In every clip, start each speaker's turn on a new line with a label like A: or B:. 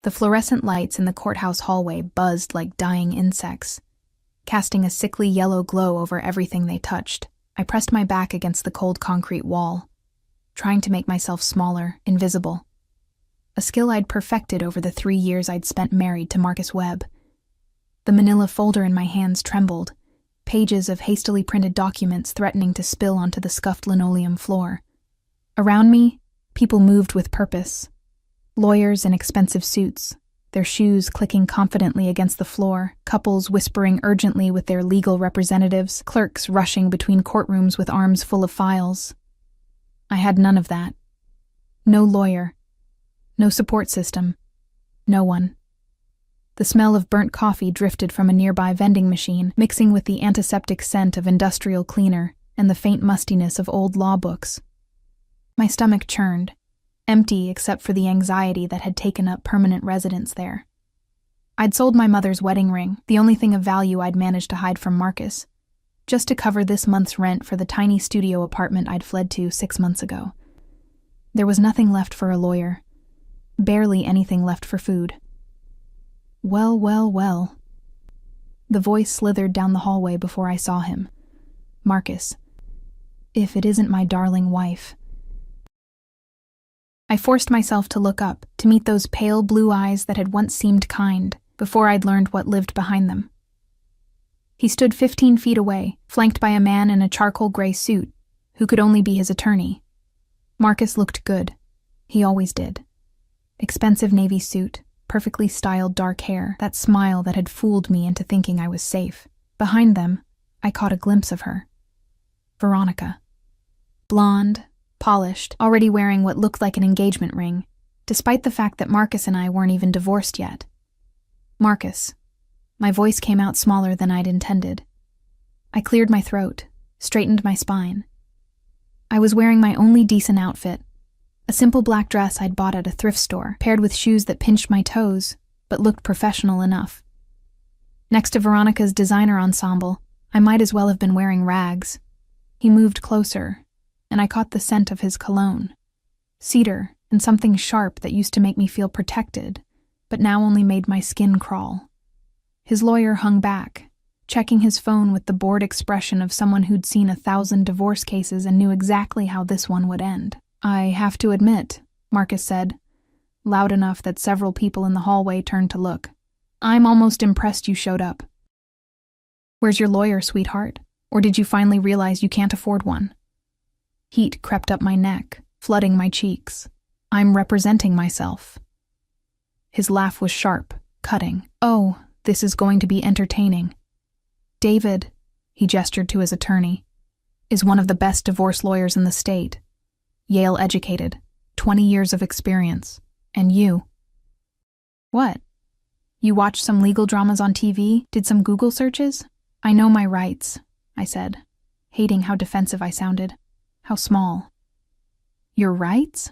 A: The fluorescent lights in the courthouse hallway buzzed like dying insects, casting a sickly yellow glow over everything they touched. I pressed my back against the cold concrete wall, trying to make myself smaller, invisible. A skill I'd perfected over the 3 years I'd spent married to Marcus Webb. The manila folder in my hands trembled, pages of hastily printed documents threatening to spill onto the scuffed linoleum floor. Around me, people moved with purpose. Lawyers in expensive suits, their shoes clicking confidently against the floor, couples whispering urgently with their legal representatives, clerks rushing between courtrooms with arms full of files. I had none of that. No lawyer. No support system. No one. The smell of burnt coffee drifted from a nearby vending machine, mixing with the antiseptic scent of industrial cleaner and the faint mustiness of old law books. My stomach churned, empty except for the anxiety that had taken up permanent residence there. I'd sold my mother's wedding ring, the only thing of value I'd managed to hide from Marcus, just to cover this month's rent for the tiny studio apartment I'd fled to 6 months ago. There was nothing left for a lawyer. Barely anything left for food. Well, well, well. The voice slithered down the hallway before I saw him. Marcus. If it isn't my darling wife. I forced myself to look up, to meet those pale blue eyes that had once seemed kind, before I'd learned what lived behind them. He stood 15 feet away, flanked by a man in a charcoal gray suit, who could only be his attorney. Marcus looked good. He always did. Expensive navy suit, perfectly styled dark hair, that smile that had fooled me into thinking I was safe. Behind them, I caught a glimpse of her. Veronica. Blonde, polished, already wearing what looked like an engagement ring, despite the fact that Marcus and I weren't even divorced yet. Marcus. My voice came out smaller than I'd intended. I cleared my throat, straightened my spine. I was wearing my only decent outfit, a simple black dress I'd bought at a thrift store, paired with shoes that pinched my toes, but looked professional enough. Next to Veronica's designer ensemble, I might as well have been wearing rags. He moved closer, and I caught the scent of his cologne. Cedar and something sharp that used to make me feel protected, but now only made my skin crawl. His lawyer hung back, checking his phone with the bored expression of someone who'd seen 1,000 divorce cases and knew exactly how this one would end. I have to admit, Marcus said, loud enough that several people in the hallway turned to look. I'm almost impressed you showed up. Where's your lawyer, sweetheart? Or did you finally realize you can't afford one? Heat crept up my neck, flooding my cheeks. I'm representing myself. His laugh was sharp, cutting. Oh, this is going to be entertaining. David, he gestured to his attorney, is one of the best divorce lawyers in the state. Yale educated, 20 years of experience. And you. What? You watched some legal dramas on TV? Did some Google searches? I know my rights, I said, hating how defensive I sounded. How small. Your rights?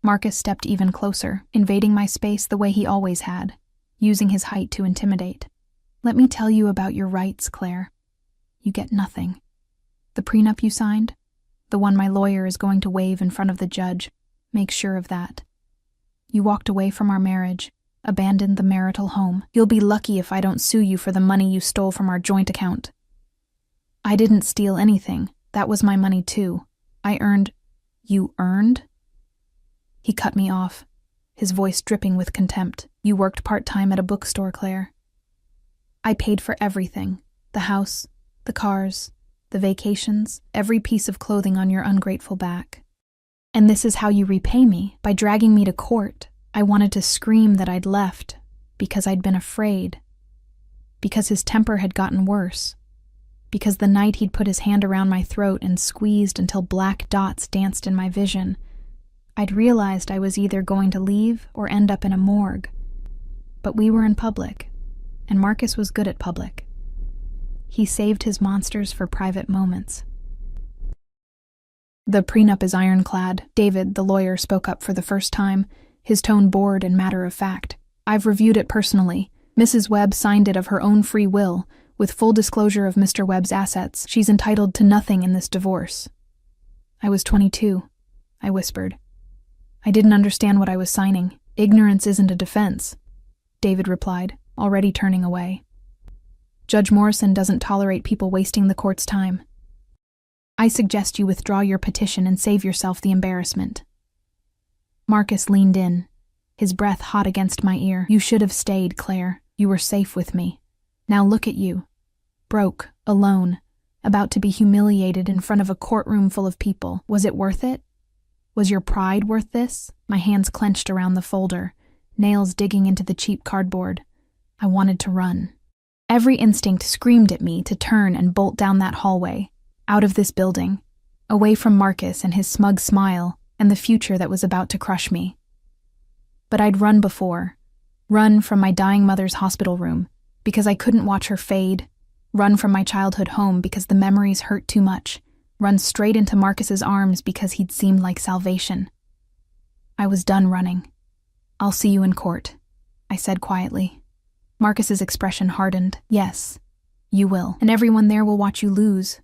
A: Marcus stepped even closer, invading my space the way he always had, using his height to intimidate. Let me tell you about your rights, Claire. You get nothing. The prenup you signed? The one my lawyer is going to waive in front of the judge. Make sure of that. You walked away from our marriage, abandoned the marital home. You'll be lucky if I don't sue you for the money you stole from our joint account. I didn't steal anything. That was my money too. I earned... You earned? He cut me off, his voice dripping with contempt. You worked part-time at a bookstore, Claire. I paid for everything. The house, the cars, the vacations, every piece of clothing on your ungrateful back. And this is how you repay me, by dragging me to court. I wanted to scream that I'd left, because I'd been afraid. Because his temper had gotten worse. Because the night he'd put his hand around my throat and squeezed until black dots danced in my vision, I'd realized I was either going to leave or end up in a morgue. But we were in public, and Marcus was good at public. He saved his monsters for private moments. The prenup is ironclad. David, the lawyer, spoke up for the first time, his tone bored and matter-of-fact. I've reviewed it personally. Mrs. Webb signed it of her own free will, with full disclosure of Mr. Webb's assets. She's entitled to nothing in this divorce. I was 22, I whispered. I didn't understand what I was signing. Ignorance isn't a defense, David replied, already turning away. Judge Morrison doesn't tolerate people wasting the court's time. I suggest you withdraw your petition and save yourself the embarrassment. Marcus leaned in, his breath hot against my ear. You should have stayed, Claire. You were safe with me. Now look at you. Broke, alone, about to be humiliated in front of a courtroom full of people. Was it worth it? Was your pride worth this? My hands clenched around the folder, nails digging into the cheap cardboard. I wanted to run. Every instinct screamed at me to turn and bolt down that hallway, out of this building, away from Marcus and his smug smile and the future that was about to crush me. But I'd run before. Run from my dying mother's hospital room because I couldn't watch her fade. Run from my childhood home because the memories hurt too much. Run straight into Marcus's arms because he'd seemed like salvation. I was done running. I'll see you in court, I said quietly. Marcus's expression hardened. Yes, you will, and everyone there will watch you lose.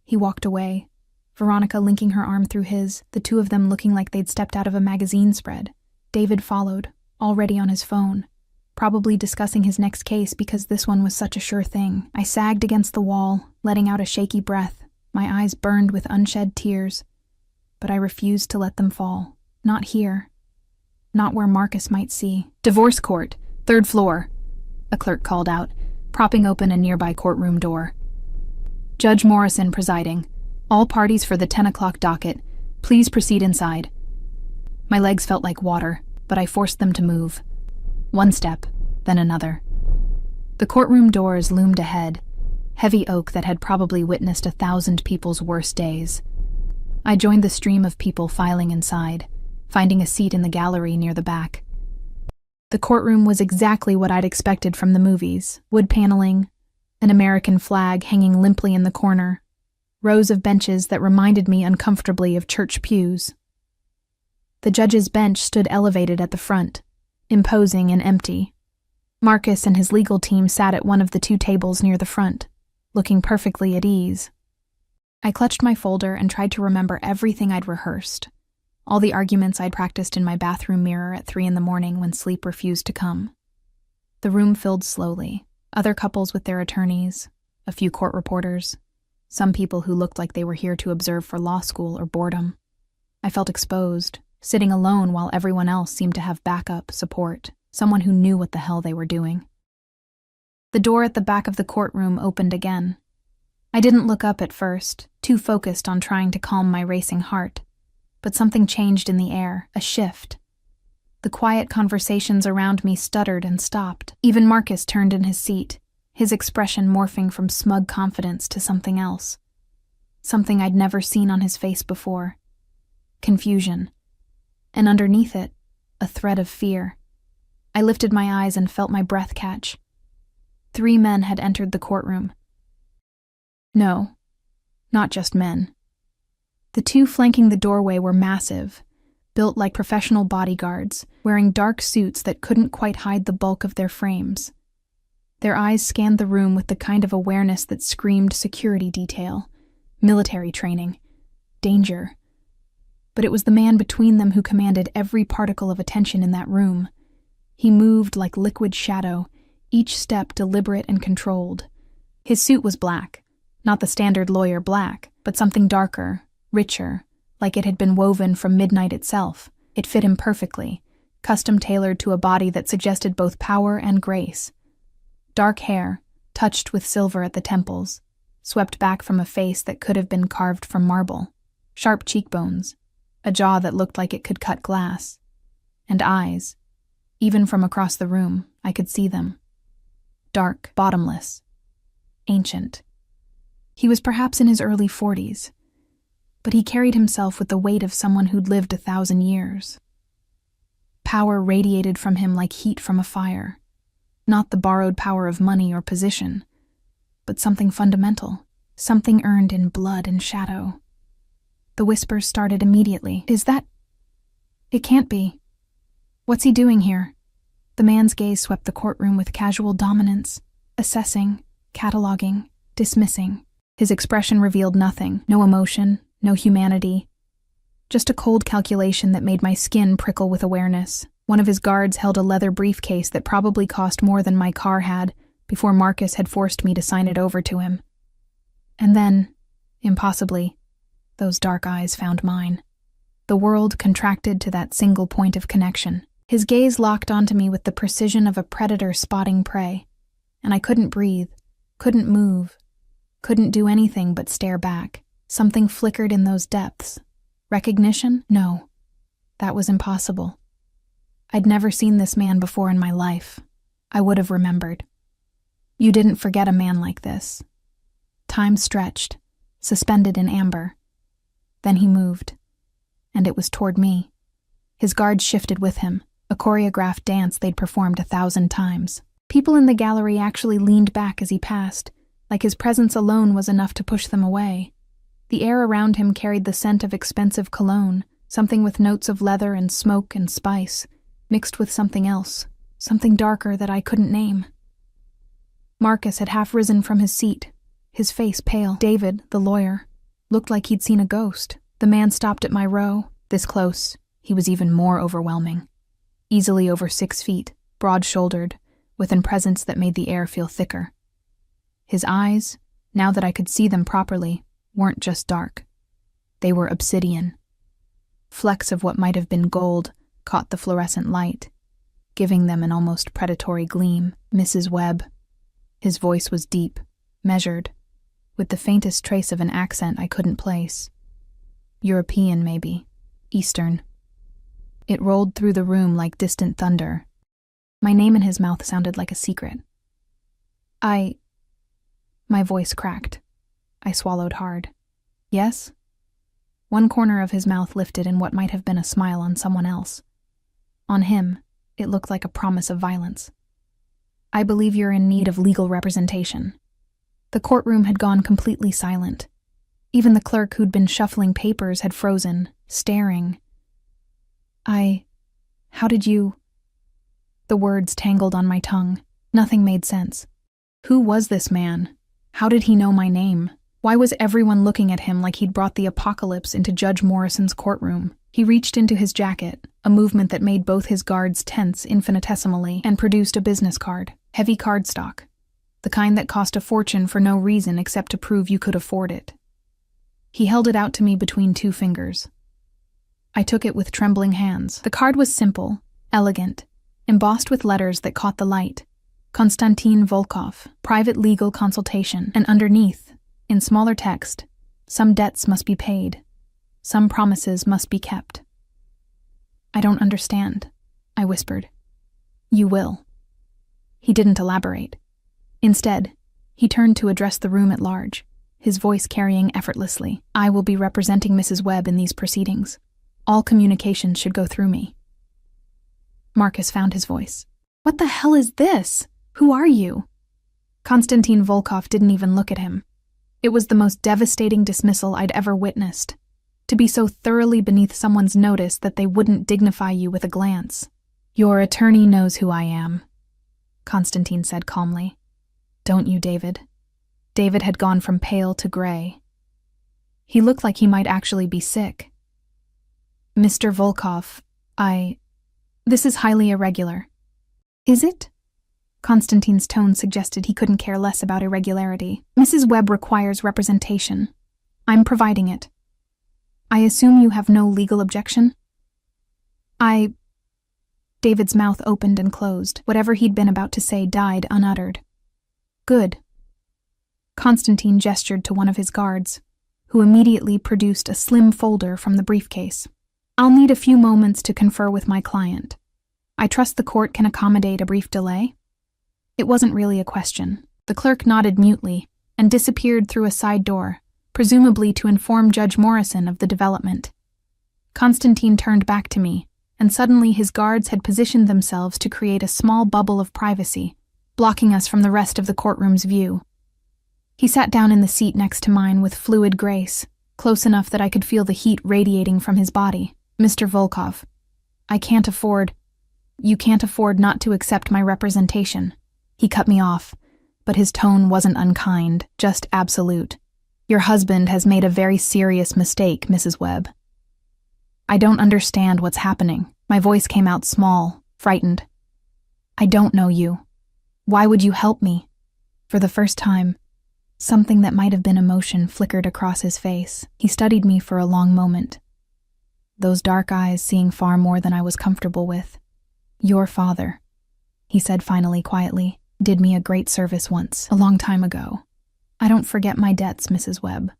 A: He walked away, Veronica linking her arm through his, the two of them looking like they'd stepped out of a magazine spread. David followed, already on his phone, probably discussing his next case because this one was such a sure thing. I sagged against the wall, letting out a shaky breath. My eyes burned with unshed tears, but I refused to let them fall. Not here. Not where Marcus might see. Divorce court, 3rd floor, a clerk called out, propping open a nearby courtroom door. Judge Morrison presiding. All parties for the 10 o'clock docket. Please proceed inside. My legs felt like water, but I forced them to move. One step, then another. The courtroom doors loomed ahead, heavy oak that had probably witnessed 1,000 people's worst days. I joined the stream of people filing inside, finding a seat in the gallery near the back. The courtroom was exactly what I'd expected from the movies. Wood paneling, an American flag hanging limply in the corner, rows of benches that reminded me uncomfortably of church pews. The judge's bench stood elevated at the front, imposing and empty. Marcus and his legal team sat at one of the 2 tables near the front, looking perfectly at ease. I clutched my folder and tried to remember everything I'd rehearsed, all the arguments I'd practiced in my bathroom mirror at 3 a.m. when sleep refused to come. The room filled slowly, other couples with their attorneys, a few court reporters, some people who looked like they were here to observe for law school or boredom. I felt exposed, sitting alone while everyone else seemed to have backup, support, someone who knew what the hell they were doing. The door at the back of the courtroom opened again. I didn't look up at first, too focused on trying to calm my racing heart. But something changed in the air, a shift. The quiet conversations around me stuttered and stopped. Even Marcus turned in his seat, his expression morphing from smug confidence to something else. Something I'd never seen on his face before. Confusion. And underneath it, a thread of fear. I lifted my eyes and felt my breath catch. 3 men had entered the courtroom. No, not just men. The 2 flanking the doorway were massive, built like professional bodyguards, wearing dark suits that couldn't quite hide the bulk of their frames. Their eyes scanned the room with the kind of awareness that screamed security detail, military training, danger. But it was the man between them who commanded every particle of attention in that room. He moved like liquid shadow, each step deliberate and controlled. His suit was black, not the standard lawyer black, but something darker, richer, like it had been woven from midnight itself. It fit him perfectly, custom-tailored to a body that suggested both power and grace. Dark hair, touched with silver at the temples, swept back from a face that could have been carved from marble. Sharp cheekbones, a jaw that looked like it could cut glass, and eyes. Even from across the room, I could see them. Dark, bottomless, ancient. He was perhaps in his early 40s, but he carried himself with the weight of someone who'd lived 1,000 years. Power radiated from him like heat from a fire, not the borrowed power of money or position, but something fundamental, something earned in blood and shadow. The whispers started immediately. Is that... It can't be. What's he doing here? The man's gaze swept the courtroom with casual dominance, assessing, cataloging, dismissing. His expression revealed nothing, no emotion, no humanity. Just a cold calculation that made my skin prickle with awareness. One of his guards held a leather briefcase that probably cost more than my car had before Marcus had forced me to sign it over to him. And then, impossibly, those dark eyes found mine. The world contracted to that single point of connection. His gaze locked onto me with the precision of a predator spotting prey, and I couldn't breathe, couldn't move, couldn't do anything but stare back. Something flickered in those depths. Recognition? No. That was impossible. I'd never seen this man before in my life. I would have remembered. You didn't forget a man like this. Time stretched, suspended in amber. Then he moved, and it was toward me. His guards shifted with him, a choreographed dance they'd performed 1,000 times. People in the gallery actually leaned back as he passed, like his presence alone was enough to push them away. The air around him carried the scent of expensive cologne, something with notes of leather and smoke and spice, mixed with something else, something darker that I couldn't name. Marcus had half risen from his seat, his face pale. David, the lawyer, looked like he'd seen a ghost. The man stopped at my row. This close, he was even more overwhelming. Easily over 6 feet, broad-shouldered, with a presence that made the air feel thicker. His eyes, now that I could see them properly, weren't just dark. They were obsidian. Flecks of what might have been gold caught the fluorescent light, giving them an almost predatory gleam. Mrs. Webb. His voice was deep, measured, with the faintest trace of an accent I couldn't place. European, maybe. Eastern. It rolled through the room like distant thunder. My name in his mouth sounded like a secret. My voice cracked. I swallowed hard. Yes? One corner of his mouth lifted in what might have been a smile on someone else. On him, it looked like a promise of violence. I believe you're in need of legal representation. The courtroom had gone completely silent. Even the clerk who'd been shuffling papers had frozen, staring. How did you... The words tangled on my tongue. Nothing made sense. Who was this man? How did he know my name? Why was everyone looking at him like he'd brought the apocalypse into Judge Morrison's courtroom? He reached into his jacket, a movement that made both his guards tense infinitesimally, and produced a business card, heavy cardstock, the kind that cost a fortune for no reason except to prove you could afford it. He held it out to me between 2 fingers. I took it with trembling hands. The card was simple, elegant, embossed with letters that caught the light. Konstantin Volkov, private legal consultation, and underneath, in smaller text, some debts must be paid. Some promises must be kept. I don't understand, I whispered. You will. He didn't elaborate. Instead, he turned to address the room at large, his voice carrying effortlessly. I will be representing Mrs. Webb in these proceedings. All communications should go through me. Marcus found his voice. What the hell is this? Who are you? Konstantin Volkov didn't even look at him. It was the most devastating dismissal I'd ever witnessed. To be so thoroughly beneath someone's notice that they wouldn't dignify you with a glance. Your attorney knows who I am, Konstantin said calmly. Don't you, David? David had gone from pale to gray. He looked like he might actually be sick. Mr. Volkov, This is highly irregular. Is it? Konstantin's tone suggested he couldn't care less about irregularity. Mrs. Webb requires representation. I'm providing it. I assume you have no legal objection? David's mouth opened and closed. Whatever he'd been about to say died unuttered. Good. Konstantin gestured to one of his guards, who immediately produced a slim folder from the briefcase. I'll need a few moments to confer with my client. I trust the court can accommodate a brief delay? It wasn't really a question. The clerk nodded mutely and disappeared through a side door, presumably to inform Judge Morrison of the development. Konstantin turned back to me, and suddenly his guards had positioned themselves to create a small bubble of privacy, blocking us from the rest of the courtroom's view. He sat down in the seat next to mine with fluid grace, close enough that I could feel the heat radiating from his body. Mr. Volkov, you can't afford not to accept my representation. He cut me off, but his tone wasn't unkind, just absolute. Your husband has made a very serious mistake, Mrs. Webb. I don't understand what's happening. My voice came out small, frightened. I don't know you. Why would you help me? For the first time, something that might have been emotion flickered across his face. He studied me for a long moment, those dark eyes seeing far more than I was comfortable with. Your father, he said finally quietly, did me a great service once, a long time ago. I don't forget my debts, Mrs. Webb.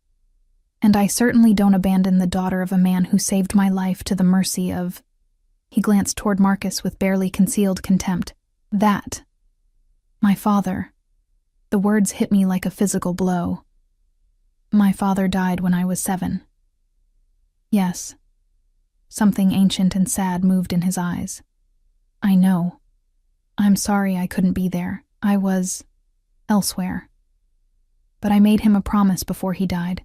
A: And I certainly don't abandon the daughter of a man who saved my life to the mercy of... He glanced toward Marcus with barely concealed contempt. That. My father. The words hit me like a physical blow. My father died when I was 7. Yes. Something ancient and sad moved in his eyes. I know. I'm sorry I couldn't be there. I was... elsewhere. But I made him a promise before he died.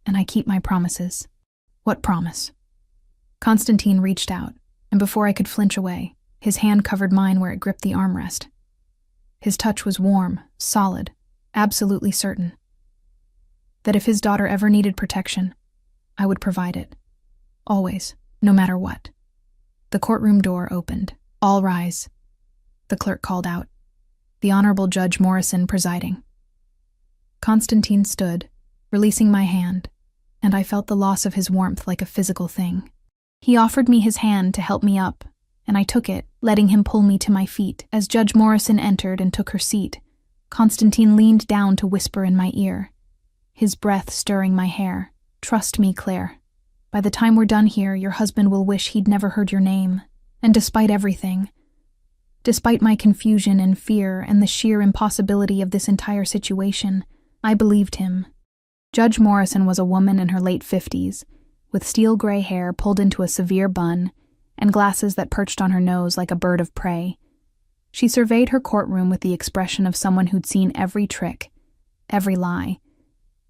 A: And I keep my promises. What promise? Constantine reached out, and before I could flinch away, his hand covered mine where it gripped the armrest. His touch was warm, solid, absolutely certain. That if his daughter ever needed protection, I would provide it. Always, no matter what. The courtroom door opened. All rise. The clerk called out. The Honorable Judge Morrison presiding. Constantine stood, releasing my hand, and I felt the loss of his warmth like a physical thing. He offered me his hand to help me up, and I took it, letting him pull me to my feet. As Judge Morrison entered and took her seat, Constantine leaned down to whisper in my ear, his breath stirring my hair. Trust me, Claire. By the time we're done here, your husband will wish he'd never heard your name. And despite everything, despite my confusion and fear and the sheer impossibility of this entire situation, I believed him. Judge Morrison was a woman in her late 50s, with steel gray hair pulled into a severe bun and glasses that perched on her nose like a bird of prey. She surveyed her courtroom with the expression of someone who'd seen every trick, every lie,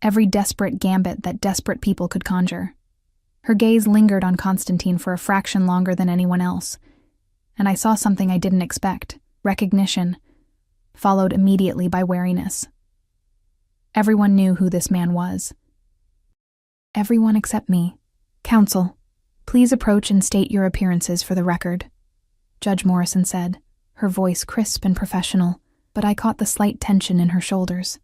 A: every desperate gambit that desperate people could conjure. Her gaze lingered on Constantine for a fraction longer than anyone else, and I saw something I didn't expect, recognition, followed immediately by wariness. Everyone knew who this man was. Everyone except me. Counsel, please approach and state your appearances for the record, Judge Morrison said, her voice crisp and professional, but I caught the slight tension in her shoulders.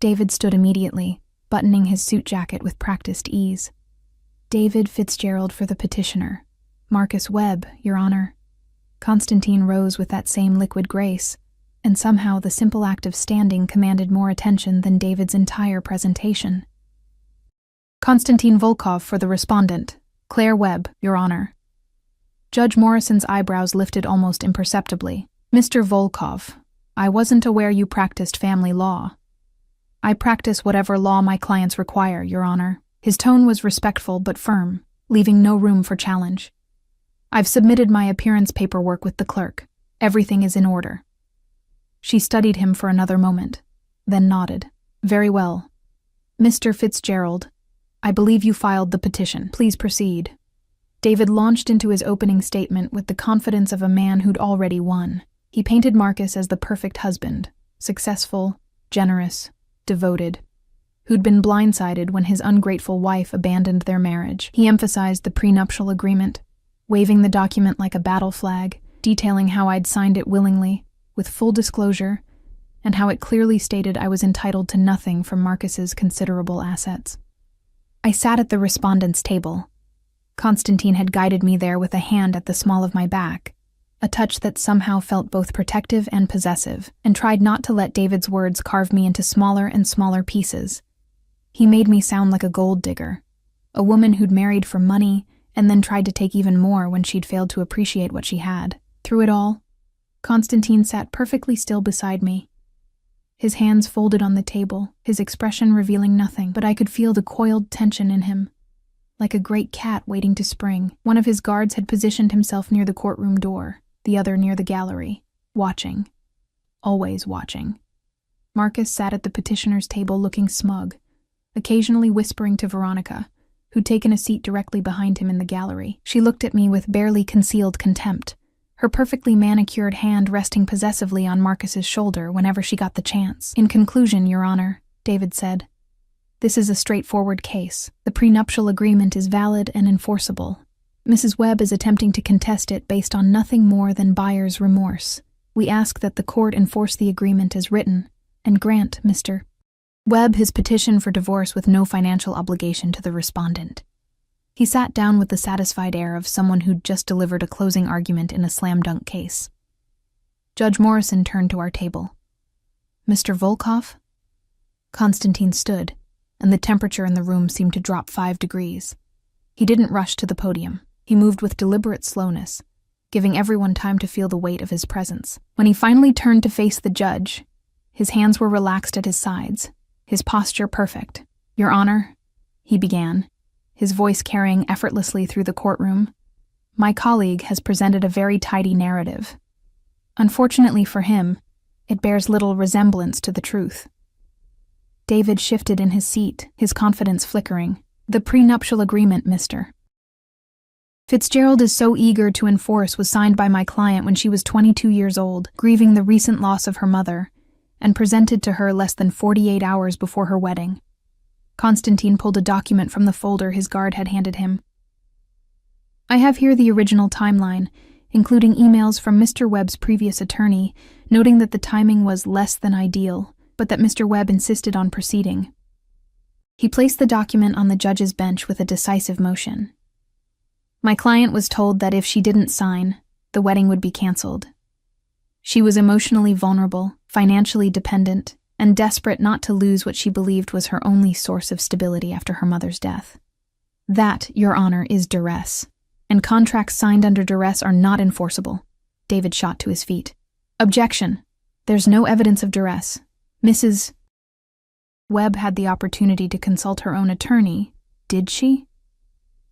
A: David stood immediately, buttoning his suit jacket with practiced ease. David Fitzgerald for the petitioner. Marcus Webb, Your Honor. Constantine rose with that same liquid grace, and somehow the simple act of standing commanded more attention than David's entire presentation. Constantine Volkov for the respondent. Claire Webb, Your Honor. Judge Morrison's eyebrows lifted almost imperceptibly. Mr. Volkov, I wasn't aware you practiced family law. I practice whatever law my clients require, Your Honor. His tone was respectful but firm, leaving no room for challenge. I've submitted my appearance paperwork with the clerk. Everything is in order. She studied him for another moment, then nodded. Very well. Mr. Fitzgerald, I believe you filed the petition. Please proceed. David launched into his opening statement with the confidence of a man who'd already won. He painted Marcus as the perfect husband, successful, generous, devoted, who'd been blindsided when his ungrateful wife abandoned their marriage. He emphasized the prenuptial agreement, waving the document like a battle flag, detailing how I'd signed it willingly, with full disclosure, and how it clearly stated I was entitled to nothing from Marcus's considerable assets. I sat at the respondent's table. Constantine had guided me there with a hand at the small of my back, a touch that somehow felt both protective and possessive, and tried not to let David's words carve me into smaller and smaller pieces. He made me sound like a gold digger, a woman who'd married for money and then tried to take even more when she'd failed to appreciate what she had. Through it all, Constantine sat perfectly still beside me, his hands folded on the table, his expression revealing nothing, but I could feel the coiled tension in him, like a great cat waiting to spring. One of his guards had positioned himself near the courtroom door, the other near the gallery, watching. Always watching. Marcus sat at the petitioner's table looking smug, occasionally whispering to Veronica, who'd taken a seat directly behind him in the gallery. She looked at me with barely concealed contempt, her perfectly manicured hand resting possessively on Marcus's shoulder whenever she got the chance. In conclusion, Your Honor, David said, This is a straightforward case. The prenuptial agreement is valid and enforceable. Mrs. Webb is attempting to contest it based on nothing more than buyer's remorse. We ask that the court enforce the agreement as written and grant Mr. Webb his petition for divorce with no financial obligation to the respondent. He sat down with the satisfied air of someone who'd just delivered a closing argument in a slam-dunk case. Judge Morrison turned to our table. Mr. Volkov? Constantine stood, and the temperature in the room seemed to drop 5 degrees. He didn't rush to the podium. He moved with deliberate slowness, giving everyone time to feel the weight of his presence. When he finally turned to face the judge, his hands were relaxed at his sides, his posture perfect. "Your Honor," he began, his voice carrying effortlessly through the courtroom, "my colleague has presented a very tidy narrative. Unfortunately for him, it bears little resemblance to the truth." David shifted in his seat, his confidence flickering. "The prenuptial agreement, Mr. Fitzgerald is so eager to enforce was signed by my client when she was 22 years old, grieving the recent loss of her mother, and presented to her less than 48 hours before her wedding." Constantine pulled a document from the folder his guard had handed him. "I have here the original timeline, including emails from Mr. Webb's previous attorney, noting that the timing was less than ideal, but that Mr. Webb insisted on proceeding." He placed the document on the judge's bench with a decisive motion. "My client was told that if she didn't sign, the wedding would be canceled. She was emotionally vulnerable, financially dependent, and desperate not to lose what she believed was her only source of stability after her mother's death. That, Your Honor, is duress, and contracts signed under duress are not enforceable." David shot to his feet. "Objection! There's no evidence of duress. Mrs. Webb had the opportunity to consult her own attorney, did she?"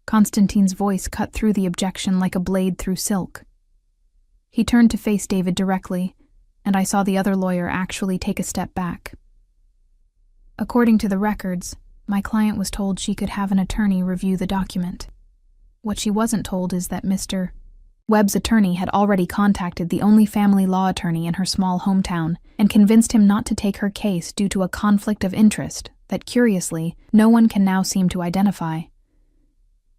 A: Constantine's voice cut through the objection like a blade through silk. He turned to face David directly, and I saw the other lawyer actually take a step back. "According to the records, my client was told she could have an attorney review the document. What she wasn't told is that Mr. Webb's attorney had already contacted the only family law attorney in her small hometown and convinced him not to take her case due to a conflict of interest that, curiously, no one can now seem to identify."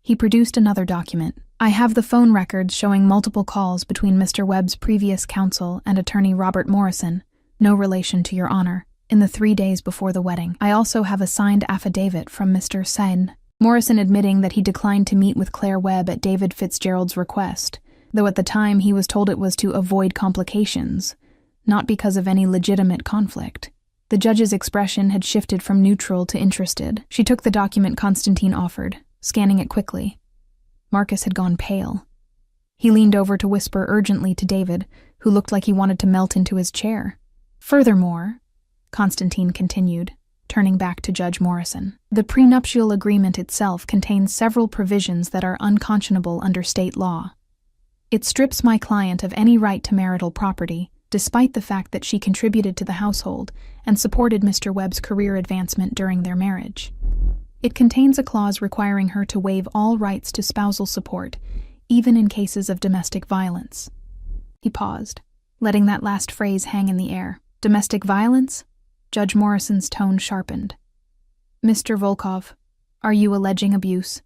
A: He produced another document. "I have the phone records showing multiple calls between Mr. Webb's previous counsel and attorney Robert Morrison, no relation to Your Honor, in the 3 days before the wedding. I also have a signed affidavit from Mr. Sen Morrison admitting that he declined to meet with Claire Webb at David Fitzgerald's request, though at the time he was told it was to avoid complications, not because of any legitimate conflict." The judge's expression had shifted from neutral to interested. She took the document Constantine offered, scanning it quickly. Marcus had gone pale. He leaned over to whisper urgently to David, who looked like he wanted to melt into his chair. "Furthermore," Constantine continued, turning back to Judge Morrison, "the prenuptial agreement itself contains several provisions that are unconscionable under state law. It strips my client of any right to marital property, despite the fact that she contributed to the household and supported Mr. Webb's career advancement during their marriage. It contains a clause requiring her to waive all rights to spousal support, even in cases of domestic violence." He paused, letting that last phrase hang in the air. "Domestic violence?" Judge Morrison's tone sharpened. "Mr. Volkov, are you alleging abuse?"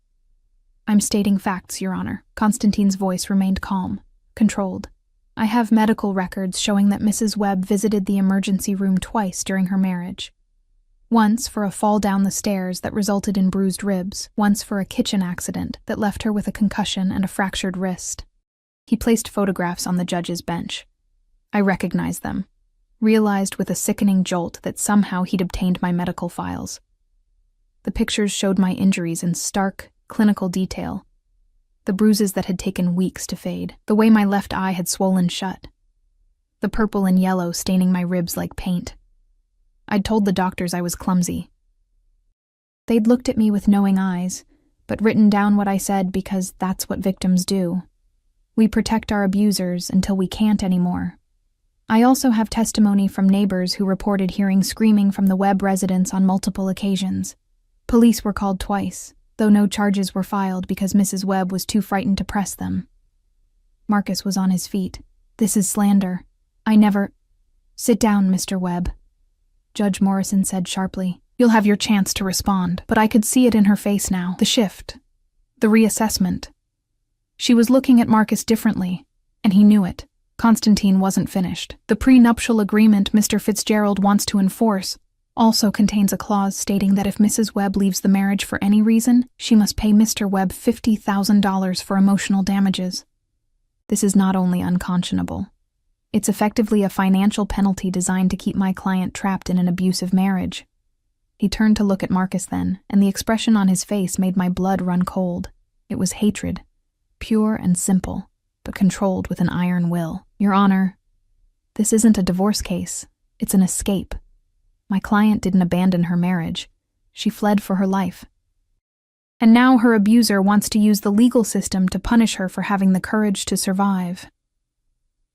A: "I'm stating facts, Your Honor." Constantine's voice remained calm, controlled. "I have medical records showing that Mrs. Webb visited the emergency room twice during her marriage. Once for a fall down the stairs that resulted in bruised ribs, once for a kitchen accident that left her with a concussion and a fractured wrist." He placed photographs on the judge's bench. I recognized them, realized with a sickening jolt that somehow he'd obtained my medical files. The pictures showed my injuries in stark, clinical detail. The bruises that had taken weeks to fade, the way my left eye had swollen shut, the purple and yellow staining my ribs like paint. I'd told the doctors I was clumsy. They'd looked at me with knowing eyes, but written down what I said because that's what victims do. We protect our abusers until we can't anymore. I also have testimony from neighbors who reported hearing screaming from the Webb residence on multiple occasions. Police were called twice, though no charges were filed because Mrs. Webb was too frightened to press them. Marcus was on his feet. "This is slander. I never—" "Sit down, Mr. Webb," Judge Morrison said sharply. You'll have your chance to respond, but I could see it in her face now. The shift. The reassessment. She was looking at Marcus differently, and he knew it. Constantine wasn't finished. The prenuptial agreement Mr. Fitzgerald wants to enforce also contains a clause stating that if Mrs. Webb leaves the marriage for any reason, she must pay Mr. Webb $50,000 for emotional damages. This is not only unconscionable. It's effectively a financial penalty designed to keep my client trapped in an abusive marriage. He turned to look at Marcus then, and the expression on his face made my blood run cold. It was hatred, pure and simple, but controlled with an iron will. Your Honor, this isn't a divorce case. It's an escape. My client didn't abandon her marriage. She fled for her life. And now her abuser wants to use the legal system to punish her for having the courage to survive.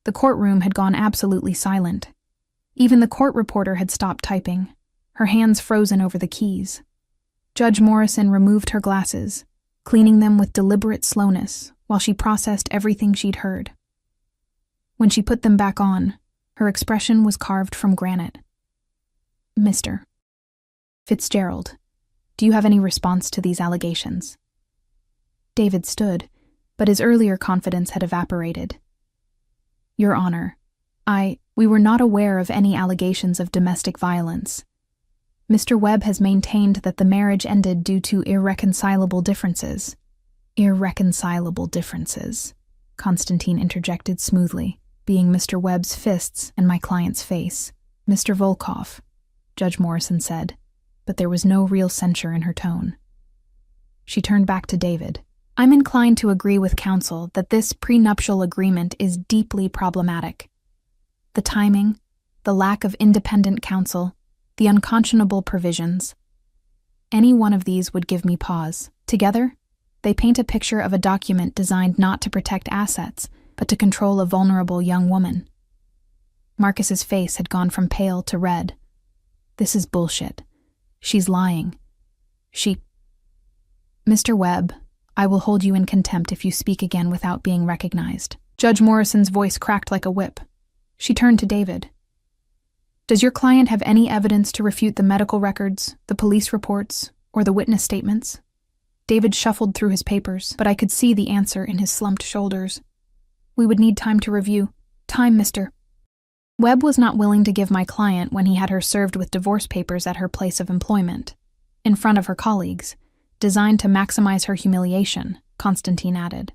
A: The courtroom had gone absolutely silent. Even the court reporter had stopped typing, her hands frozen over the keys. Judge Morrison removed her glasses, cleaning them with deliberate slowness while she processed everything she'd heard. When she put them back on, her expression was carved from granite. Mr. Fitzgerald, do you have any response to these allegations? David stood, but his earlier confidence had evaporated. Your Honor, we were not aware of any allegations of domestic violence. Mr. Webb has maintained that the marriage ended due to irreconcilable differences. Irreconcilable differences, Constantine interjected smoothly, being Mr. Webb's fists and my client's face. Mr. Volkov, Judge Morrison said, but there was no real censure in her tone. She turned back to David. I'm inclined to agree with counsel that this prenuptial agreement is deeply problematic. The timing, the lack of independent counsel, the unconscionable provisions. Any one of these would give me pause. Together, they paint a picture of a document designed not to protect assets, but to control a vulnerable young woman. Marcus's face had gone from pale to red. This is bullshit. She's lying. Mr. Webb, I will hold you in contempt if you speak again without being recognized. Judge Morrison's voice cracked like a whip. She turned to David. Does your client have any evidence to refute the medical records, the police reports, or the witness statements? David shuffled through his papers, but I could see the answer in his slumped shoulders. We would need time to review. Time, Mr. Webb was not willing to give my client when he had her served with divorce papers at her place of employment, in front of her colleagues, designed to maximize her humiliation, Constantine added.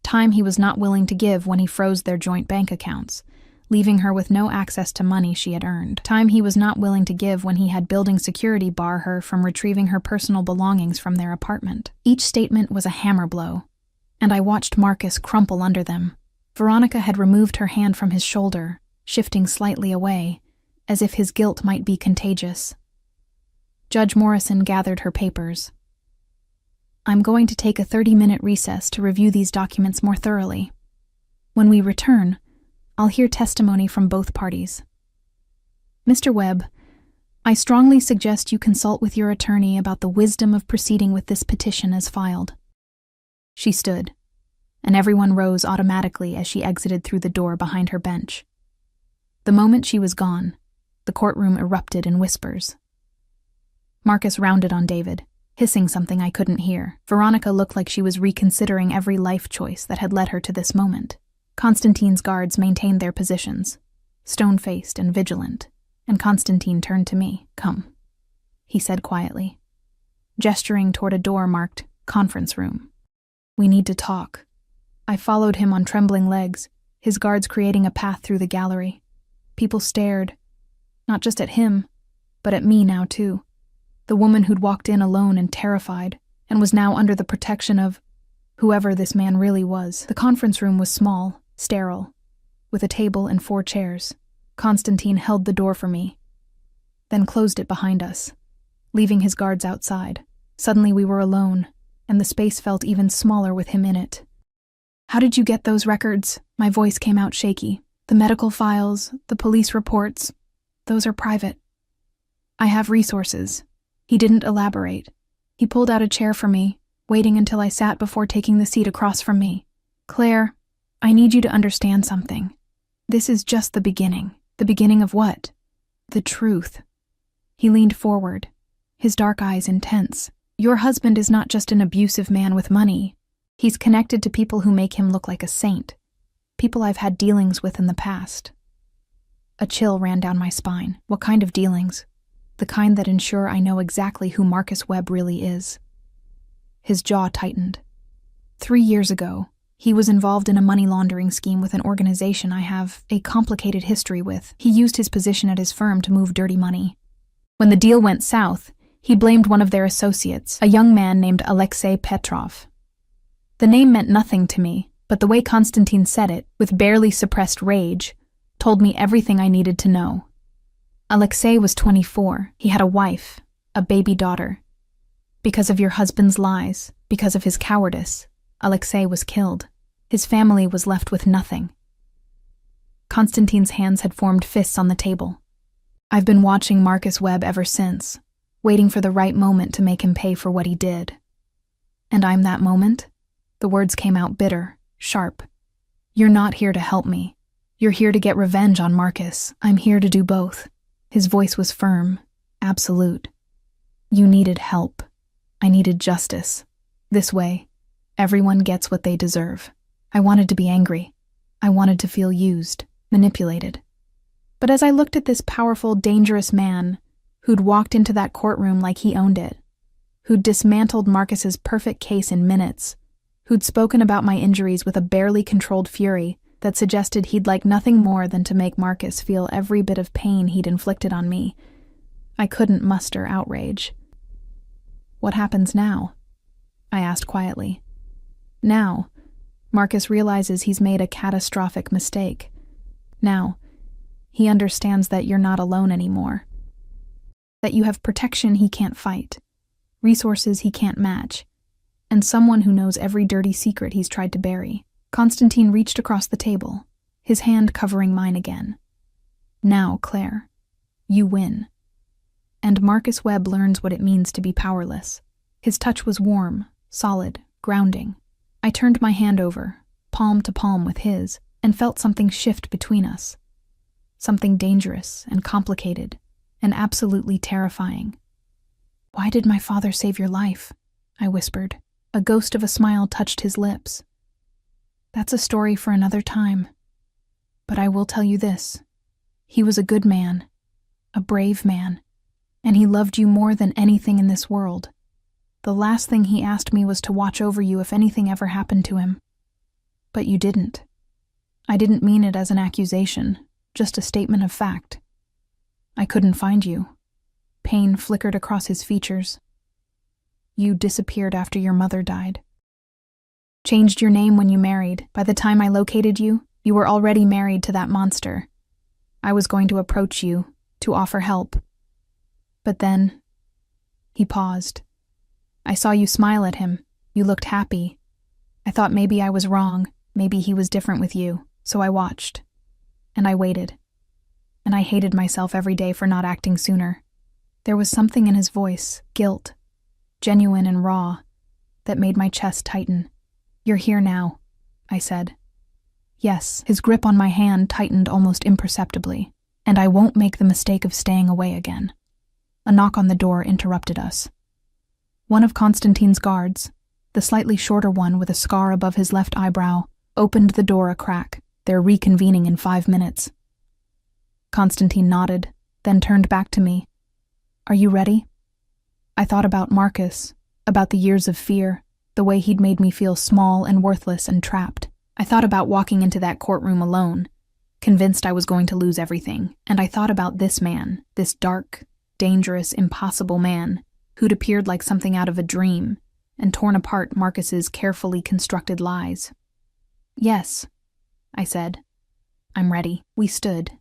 A: Time he was not willing to give when he froze their joint bank accounts, leaving her with no access to money she had earned. Time he was not willing to give when he had building security bar her from retrieving her personal belongings from their apartment. Each statement was a hammer blow, and I watched Marcus crumple under them. Veronica had removed her hand from his shoulder, shifting slightly away, as if his guilt might be contagious. Judge Morrison gathered her papers. I'm going to take a 30-minute recess to review these documents more thoroughly. When we return, I'll hear testimony from both parties. Mr. Webb, I strongly suggest you consult with your attorney about the wisdom of proceeding with this petition as filed. She stood, and everyone rose automatically as she exited through the door behind her bench. The moment she was gone, the courtroom erupted in whispers. Marcus rounded on David, hissing something I couldn't hear. Veronica looked like she was reconsidering every life choice that had led her to this moment. Constantine's guards maintained their positions, stone-faced and vigilant, and Constantine turned to me. Come, he said quietly, gesturing toward a door marked conference room. We need to talk. I followed him on trembling legs, his guards creating a path through the gallery. People stared, not just at him, but at me now too. The woman who'd walked in alone and terrified, and was now under the protection of whoever this man really was. The conference room was small, sterile, with a table and 4 chairs. Constantine held the door for me, then closed it behind us, leaving his guards outside. Suddenly we were alone, and the space felt even smaller with him in it. How did you get those records? My voice came out shaky. The medical files, the police reports, those are private. I have resources. He didn't elaborate. He pulled out a chair for me, waiting until I sat before taking the seat across from me. Claire, I need you to understand something. This is just the beginning. The beginning of what? The truth. He leaned forward, his dark eyes intense. "Your husband is not just an abusive man with money. He's connected to people who make him look like a saint. People I've had dealings with in the past." A chill ran down my spine. What kind of dealings? The kind that ensure I know exactly who Marcus Webb really is. His jaw tightened. 3 years ago, he was involved in a money laundering scheme with an organization I have a complicated history with. He used his position at his firm to move dirty money. When the deal went south, he blamed one of their associates, a young man named Alexei Petrov. The name meant nothing to me, but the way Konstantin said it, with barely suppressed rage, told me everything I needed to know. Alexei was 24. He had a wife, a baby daughter. Because of your husband's lies, because of his cowardice, Alexei was killed. His family was left with nothing. Konstantin's hands had formed fists on the table. I've been watching Marcus Webb ever since, waiting for the right moment to make him pay for what he did. And I'm that moment? The words came out bitter, sharp. You're not here to help me. You're here to get revenge on Marcus. I'm here to do both. His voice was firm, absolute. You needed help. I needed justice. This way, everyone gets what they deserve. I wanted to be angry. I wanted to feel used, manipulated. But as I looked at this powerful, dangerous man who'd walked into that courtroom like he owned it, who'd dismantled Marcus's perfect case in minutes, who'd spoken about my injuries with a barely controlled fury that suggested he'd like nothing more than to make Marcus feel every bit of pain he'd inflicted on me, I couldn't muster outrage. What happens now? I asked quietly. Now, Marcus realizes he's made a catastrophic mistake. Now, he understands that you're not alone anymore. That you have protection he can't fight, resources he can't match, and someone who knows every dirty secret he's tried to bury. Konstantin reached across the table, his hand covering mine again. Now, Claire, you win. And Marcus Webb learns what it means to be powerless. His touch was warm, solid, grounding. I turned my hand over, palm to palm with his, and felt something shift between us. Something dangerous and complicated and absolutely terrifying. "Why did my father save your life?" I whispered. A ghost of a smile touched his lips. "That's a story for another time. But I will tell you this. He was a good man, a brave man, and he loved you more than anything in this world. The last thing he asked me was to watch over you if anything ever happened to him. But you didn't. I didn't mean it as an accusation, just a statement of fact. I couldn't find you." Pain flickered across his features. "You disappeared after your mother died. Changed your name when you married. By the time I located you, you were already married to that monster. I was going to approach you, to offer help. But then..." He paused. "I saw you smile at him. You looked happy. I thought maybe I was wrong, maybe he was different with you, so I watched. And I waited. And I hated myself every day for not acting sooner." There was something in his voice, guilt, genuine and raw, that made my chest tighten. "You're here now," I said. "Yes." His grip on my hand tightened almost imperceptibly, "and I won't make the mistake of staying away again." A knock on the door interrupted us. One of Konstantin's guards, the slightly shorter one with a scar above his left eyebrow, opened the door a crack. "They're reconvening in 5 minutes." Konstantin nodded, then turned back to me. "Are you ready?" I thought about Marcus, about the years of fear, the way he'd made me feel small and worthless and trapped. I thought about walking into that courtroom alone, convinced I was going to lose everything, and I thought about this man, this dark, dangerous, impossible man, who'd appeared like something out of a dream and torn apart Marcus's carefully constructed lies. "Yes," I said. "I'm ready." We stood,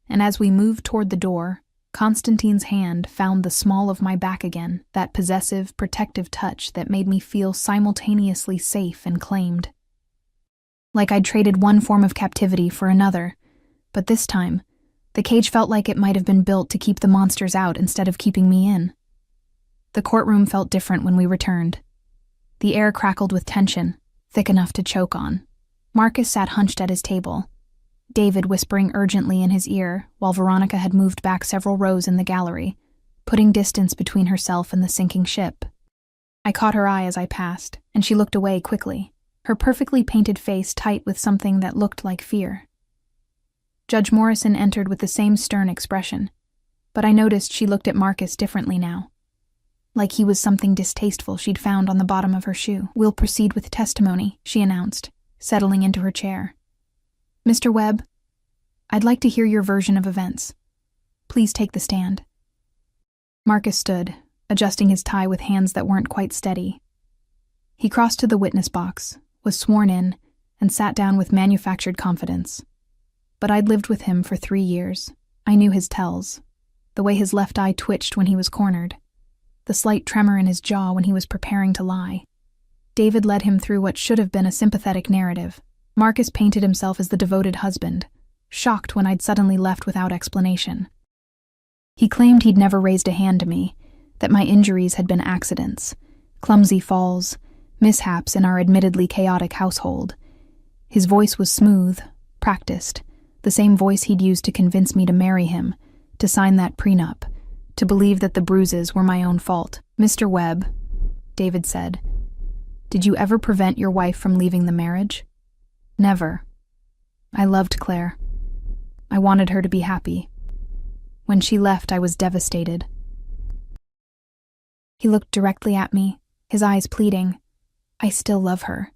A: and as we moved toward the door, Konstantin's hand found the small of my back again, that possessive, protective touch that made me feel simultaneously safe and claimed. Like I'd traded one form of captivity for another, but this time, the cage felt like it might have been built to keep the monsters out instead of keeping me in. The courtroom felt different when we returned. The air crackled with tension, thick enough to choke on. Marcus sat hunched at his table, David whispering urgently in his ear, while Veronica had moved back several rows in the gallery, putting distance between herself and the sinking ship. I caught her eye as I passed, and she looked away quickly, her perfectly painted face tight with something that looked like fear. Judge Morrison entered with the same stern expression, but I noticed she looked at Marcus differently now, like he was something distasteful she'd found on the bottom of her shoe. "We'll proceed with testimony," she announced, settling into her chair. "Mr. Webb, I'd like to hear your version of events. Please take the stand." Marcus stood, adjusting his tie with hands that weren't quite steady. He crossed to the witness box, was sworn in, and sat down with manufactured confidence. But I'd lived with him for 3 years. I knew his tells, the way his left eye twitched when he was cornered, the slight tremor in his jaw when he was preparing to lie. David led him through what should have been a sympathetic narrative. Marcus painted himself as the devoted husband, shocked when I'd suddenly left without explanation. He claimed he'd never raised a hand to me, that my injuries had been accidents, clumsy falls, mishaps in our admittedly chaotic household. His voice was smooth, practiced, the same voice he'd used to convince me to marry him, to sign that prenup, to believe that the bruises were my own fault. "Mr. Webb," David said, "did you ever prevent your wife from leaving the marriage?" "Never. I loved Claire. I wanted her to be happy. When she left, I was devastated." He looked directly at me, his eyes pleading. "I still love her.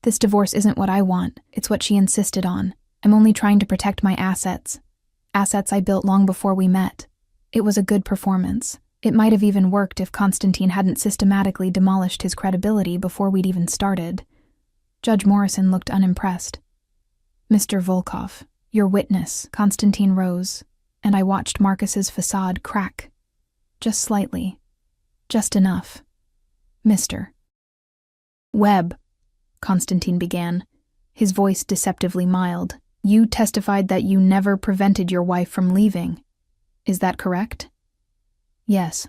A: This divorce isn't what I want, it's what she insisted on. I'm only trying to protect my assets. Assets I built long before we met. It was a good performance. It might have even worked if Constantine hadn't systematically demolished his credibility before we'd even started." Judge Morrison looked unimpressed. "Mr. Volkov, your witness." Constantine rose, and I watched Marcus's facade crack. Just slightly. Just enough. "Mr. Webb," Constantine began, his voice deceptively mild. "You testified that you never prevented your wife from leaving. Is that correct?" "Yes."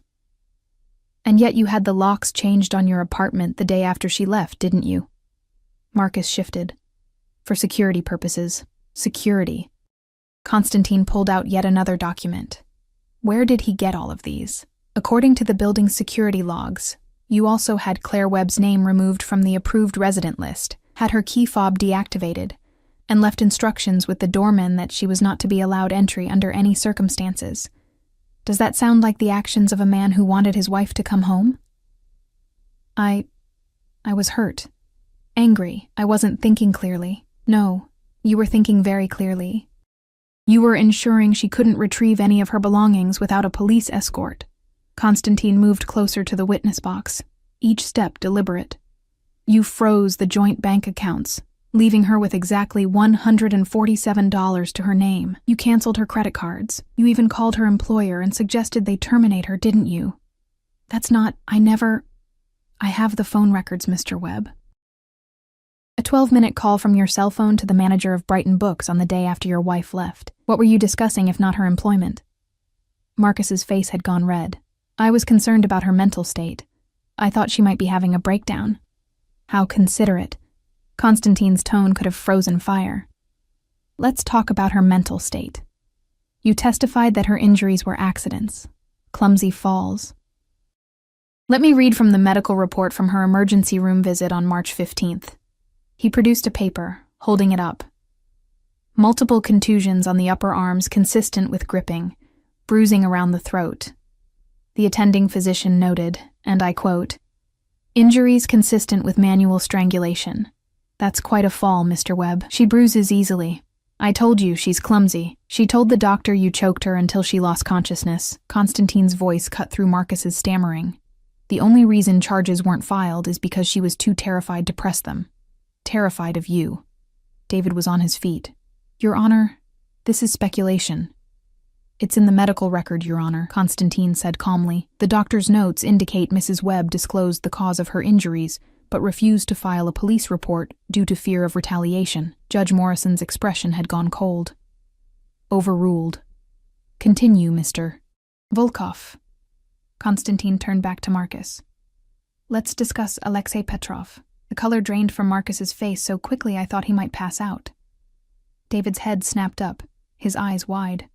A: "And yet you had the locks changed on your apartment the day after she left, didn't you?" Marcus shifted. "For security purposes. Security." Constantine pulled out yet another document. "Where did he get all of these?" "According to the building's security logs, you also had Claire Webb's name removed from the approved resident list, had her key fob deactivated, and left instructions with the doorman that she was not to be allowed entry under any circumstances. Does that sound like the actions of a man who wanted his wife to come home?" I was hurt. Angry. I wasn't thinking clearly. "No, you were thinking very clearly. You were ensuring she couldn't retrieve any of her belongings without a police escort." Constantine moved closer to the witness box, each step deliberate. "You froze the joint bank accounts, leaving her with exactly $147 to her name. You canceled her credit cards. You even called her employer and suggested they terminate her, didn't you?" "That's not— I have the phone records, Mr. Webb." "A 12-minute call from your cell phone to the manager of Brighton Books on the day after your wife left. What were you discussing if not her employment?" Marcus's face had gone red. I was concerned about her mental state. I thought she might be having a breakdown. How considerate. Constantine's tone could have frozen fire. "Let's talk about her mental state. You testified that her injuries were accidents, clumsy falls. Let me read from the medical report from her emergency room visit on March 15th. He produced a paper, holding it up. "Multiple contusions on the upper arms consistent with gripping, bruising around the throat." The attending physician noted, and I quote, "Injuries consistent with manual strangulation. That's quite a fall, Mr. Webb. She bruises easily. I told you she's clumsy. She told the doctor you choked her until she lost consciousness." Constantine's voice cut through Marcus's stammering. "The only reason charges weren't filed is because she was too terrified to press them. Terrified of you." David was on his feet. "Your Honor, this is speculation." "It's in the medical record, Your Honor," Constantine said calmly. "The doctor's notes indicate Mrs. Webb disclosed the cause of her injuries, but refused to file a police report due to fear of retaliation." Judge Morrison's expression had gone cold. "Overruled. Continue, Mr. Volkov." Constantine turned back to Marcus. "Let's discuss Alexei Petrov." The color drained from Marcus's face so quickly I thought he might pass out. David's head snapped up, his eyes wide.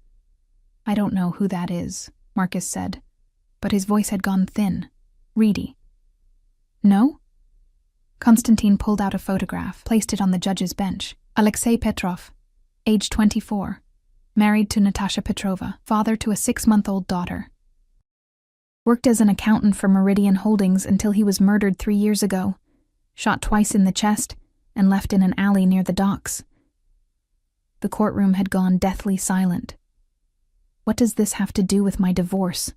A: "I don't know who that is," Marcus said. but his voice had gone thin, reedy. No? Konstantin pulled out a photograph, placed it on the judge's bench. Alexei Petrov, age 24, married to Natasha Petrova, father to a 6-month-old daughter. Worked as an accountant for Meridian Holdings until he was murdered 3 years ago, shot twice in the chest, and left in an alley near the docks. The courtroom had gone deathly silent. What does this have to do with my divorce?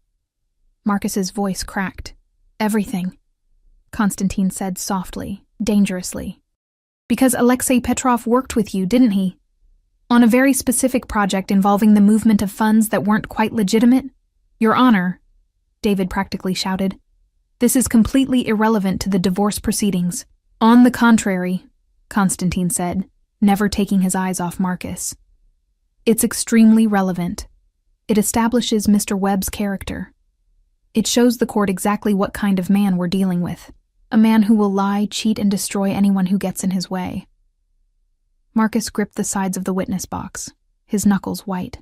A: Marcus's voice cracked. Everything, Konstantin said softly, dangerously. Because Alexei Petrov worked with you, didn't he? On a very specific project involving the movement of funds that weren't quite legitimate? Your Honor, David practically shouted. This is completely irrelevant to the divorce proceedings. On the contrary, Konstantin said, never taking his eyes off Marcus. It's extremely relevant. It establishes Mr. Webb's character. It shows the court exactly what kind of man we're dealing with. A man who will lie, cheat, and destroy anyone who gets in his way. Marcus gripped the sides of the witness box, his knuckles white.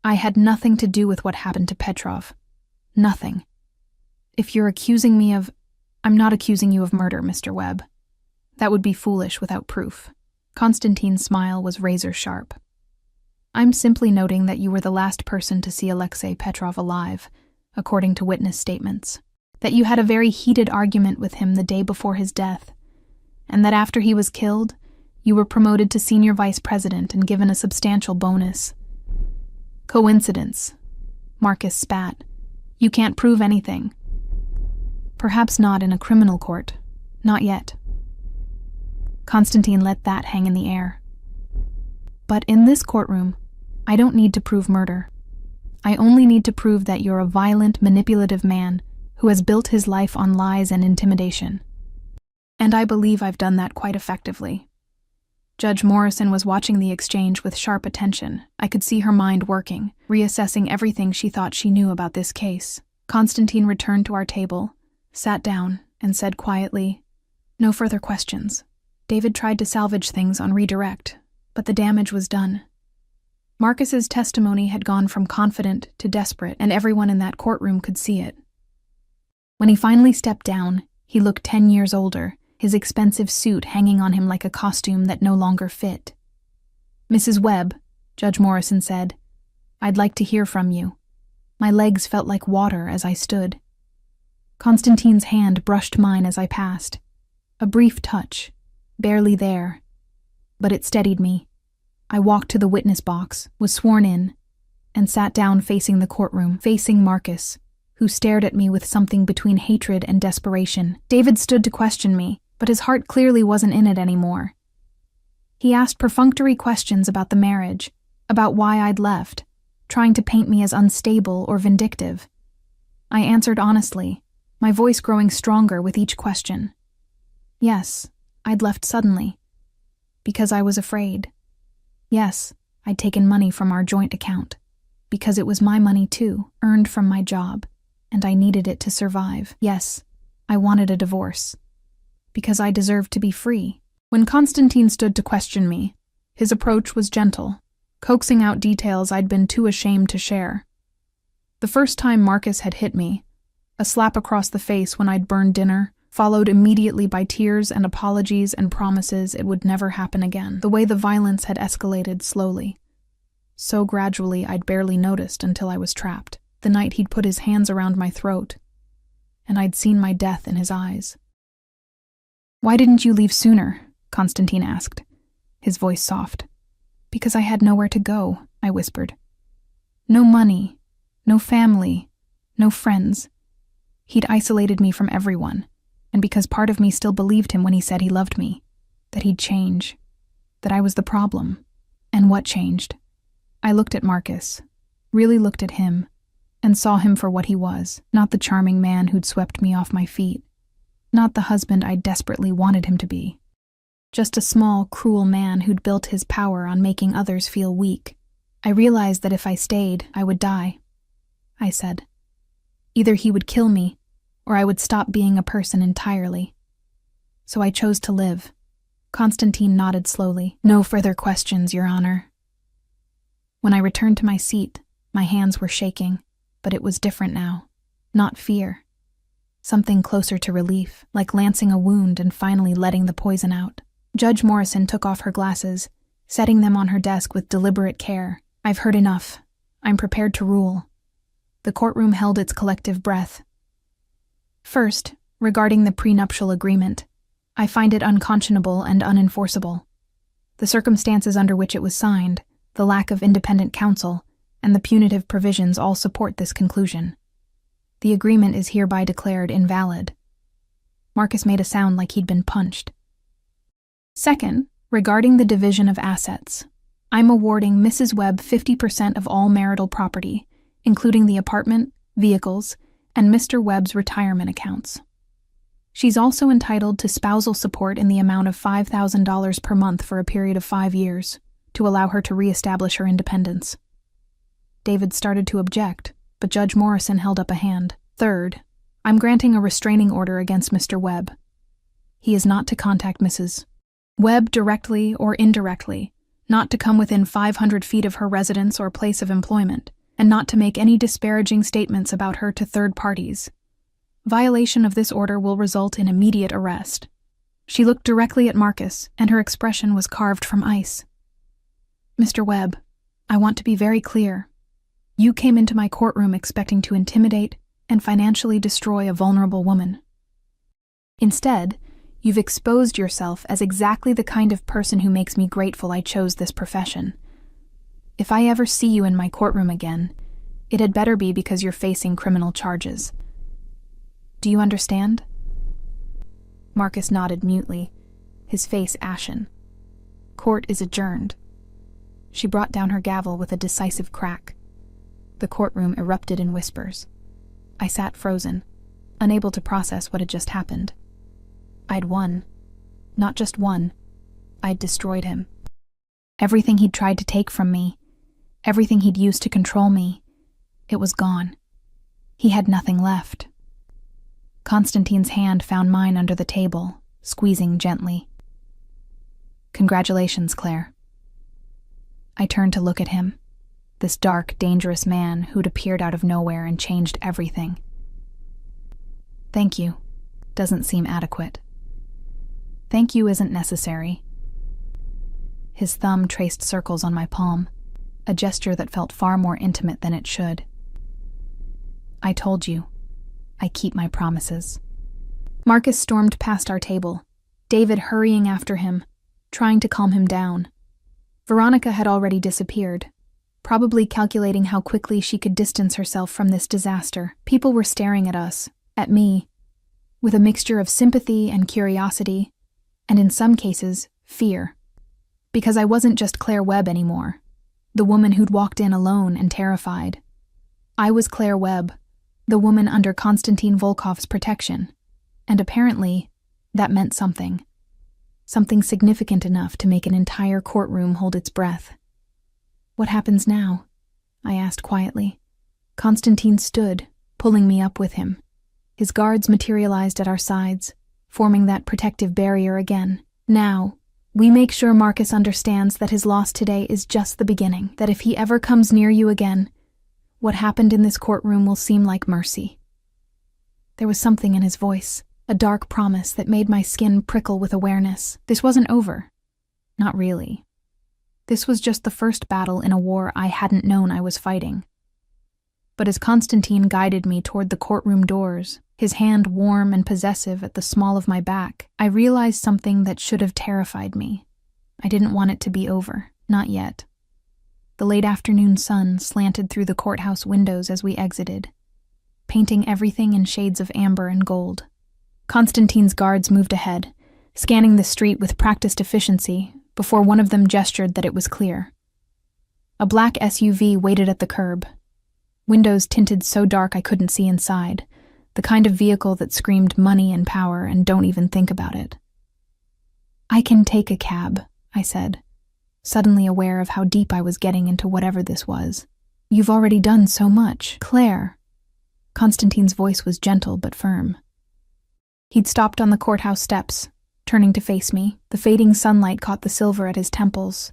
A: I had nothing to do with what happened to Petrov. Nothing. If you're accusing me of... I'm not accusing you of murder, Mr. Webb. That would be foolish without proof. Konstantin's smile was razor-sharp. I'm simply noting that you were the last person to see Alexei Petrov alive, according to witness statements. That you had a very heated argument with him the day before his death, and that after he was killed, you were promoted to senior vice president and given a substantial bonus. Coincidence. Marcus spat. You can't prove anything. Perhaps not in a criminal court. Not yet. Konstantin let that hang in the air. But in this courtroom, I don't need to prove murder. I only need to prove that you're a violent, manipulative man who has built his life on lies and intimidation. And I believe I've done that quite effectively. Judge Morrison was watching the exchange with sharp attention. I could see her mind working, reassessing everything she thought she knew about this case. Konstantin returned to our table, sat down, and said quietly, No further questions. David tried to salvage things on redirect, but the damage was done. Marcus's testimony had gone from confident to desperate, and everyone in that courtroom could see it. When he finally stepped down, he looked 10 years older, his expensive suit hanging on him like a costume that no longer fit. Mrs. Webb, Judge Morrison said, I'd like to hear from you. My legs felt like water as I stood. Konstantin's hand brushed mine as I passed. A brief touch, barely there, but it steadied me. I walked to the witness box, was sworn in, and sat down facing the courtroom, facing Marcus, who stared at me with something between hatred and desperation. David stood to question me, but his heart clearly wasn't in it anymore. He asked perfunctory questions about the marriage, about why I'd left, trying to paint me as unstable or vindictive. I answered honestly, my voice growing stronger with each question. Yes, I'd left suddenly, because I was afraid. Yes, I'd taken money from our joint account, because it was my money too, earned from my job, and I needed it to survive. Yes, I wanted a divorce, because I deserved to be free. When Konstantin stood to question me, his approach was gentle, coaxing out details I'd been too ashamed to share. The first time Marcus had hit me, a slap across the face when I'd burned dinner, followed immediately by tears and apologies and promises it would never happen again. The way the violence had escalated slowly. So gradually I'd barely noticed until I was trapped. The night he'd put his hands around my throat, and I'd seen my death in his eyes. Why didn't you leave sooner? Konstantin asked, his voice soft. Because I had nowhere to go, I whispered. No money, no family, no friends. He'd isolated me from everyone. And because part of me still believed him when he said he loved me, that he'd change, that I was the problem. And what changed? I looked at Marcus, really looked at him, and saw him for what he was, not the charming man who'd swept me off my feet, not the husband I desperately wanted him to be, just a small, cruel man who'd built his power on making others feel weak. I realized that if I stayed, I would die, I said. Either he would kill me, or I would stop being a person entirely. So I chose to live. Konstantin nodded slowly. No further questions, Your Honor. When I returned to my seat, my hands were shaking. but it was different now. Not fear. Something closer to relief, like lancing a wound and finally letting the poison out. Judge Morrison took off her glasses, setting them on her desk with deliberate care. I've heard enough. I'm prepared to rule. The courtroom held its collective breath. First, regarding the prenuptial agreement, I find it unconscionable and unenforceable. The circumstances under which it was signed, the lack of independent counsel, and the punitive provisions all support this conclusion. The agreement is hereby declared invalid. Marcus made a sound like he'd been punched. Second, regarding the division of assets, I'm awarding Mrs. Webb 50% of all marital property, including the apartment, vehicles, and Mr. Webb's retirement accounts. She's also entitled to spousal support in the amount of $5,000 per month for a period of 5 years, to allow her to reestablish her independence. David started to object, but Judge Morrison held up a hand. Third, I'm granting a restraining order against Mr. Webb. He is not to contact Mrs. Webb directly or indirectly, not to come within 500 feet of her residence or place of employment, and not to make any disparaging statements about her to third parties. Violation of this order will result in immediate arrest. She looked directly at Marcus, and her expression was carved from ice. Mr. Webb, I want to be very clear. You came into my courtroom expecting to intimidate and financially destroy a vulnerable woman. Instead, you've exposed yourself as exactly the kind of person who makes me grateful I chose this profession. If I ever see you in my courtroom again, it had better be because you're facing criminal charges. Do you understand? Marcus nodded mutely, his face ashen. Court is adjourned. She brought down her gavel with a decisive crack. The courtroom erupted in whispers. I sat frozen, unable to process what had just happened. I'd won. Not just won. I'd destroyed him. Everything he'd tried to take from me, everything he'd used to control me, it was gone. He had nothing left. Constantine's hand found mine under the table, squeezing gently. Congratulations, Claire. I turned to look at him, this dark, dangerous man who'd appeared out of nowhere and changed everything. Thank you. Doesn't seem adequate. Thank you isn't necessary. His thumb traced circles on my palm, a gesture that felt far more intimate than it should. I told you. I keep my promises. Marcus stormed past our table, David hurrying after him, trying to calm him down. Veronica had already disappeared, probably calculating how quickly she could distance herself from this disaster. People were staring at us, at me, with a mixture of sympathy and curiosity, and in some cases, fear. Because I wasn't just Claire Webb anymore, the woman who'd walked in alone and terrified. I was Claire Webb, the woman under Konstantin Volkov's protection, and apparently, that meant something. Something significant enough to make an entire courtroom hold its breath. What happens now? I asked quietly. Konstantin stood, pulling me up with him. His guards materialized at our sides, forming that protective barrier again. Now, we make sure Marcus understands that his loss today is just the beginning, that if he ever comes near you again, what happened in this courtroom will seem like mercy. There was something in his voice, a dark promise that made my skin prickle with awareness. This wasn't over. Not really. This was just the first battle in a war I hadn't known I was fighting. But as Konstantin guided me toward the courtroom doors, his hand warm and possessive at the small of my back, I realized something that should have terrified me. I didn't want it to be over, not yet. The late afternoon sun slanted through the courthouse windows as we exited, painting everything in shades of amber and gold. Konstantin's guards moved ahead, scanning the street with practiced efficiency before one of them gestured that it was clear. A black SUV waited at the curb, windows tinted so dark I couldn't see inside, the kind of vehicle that screamed money and power and don't even think about it. I can take a cab, I said, suddenly aware of how deep I was getting into whatever this was. You've already done so much, Claire. Konstantin's voice was gentle but firm. He'd stopped on the courthouse steps, turning to face me. The fading sunlight caught the silver at his temples,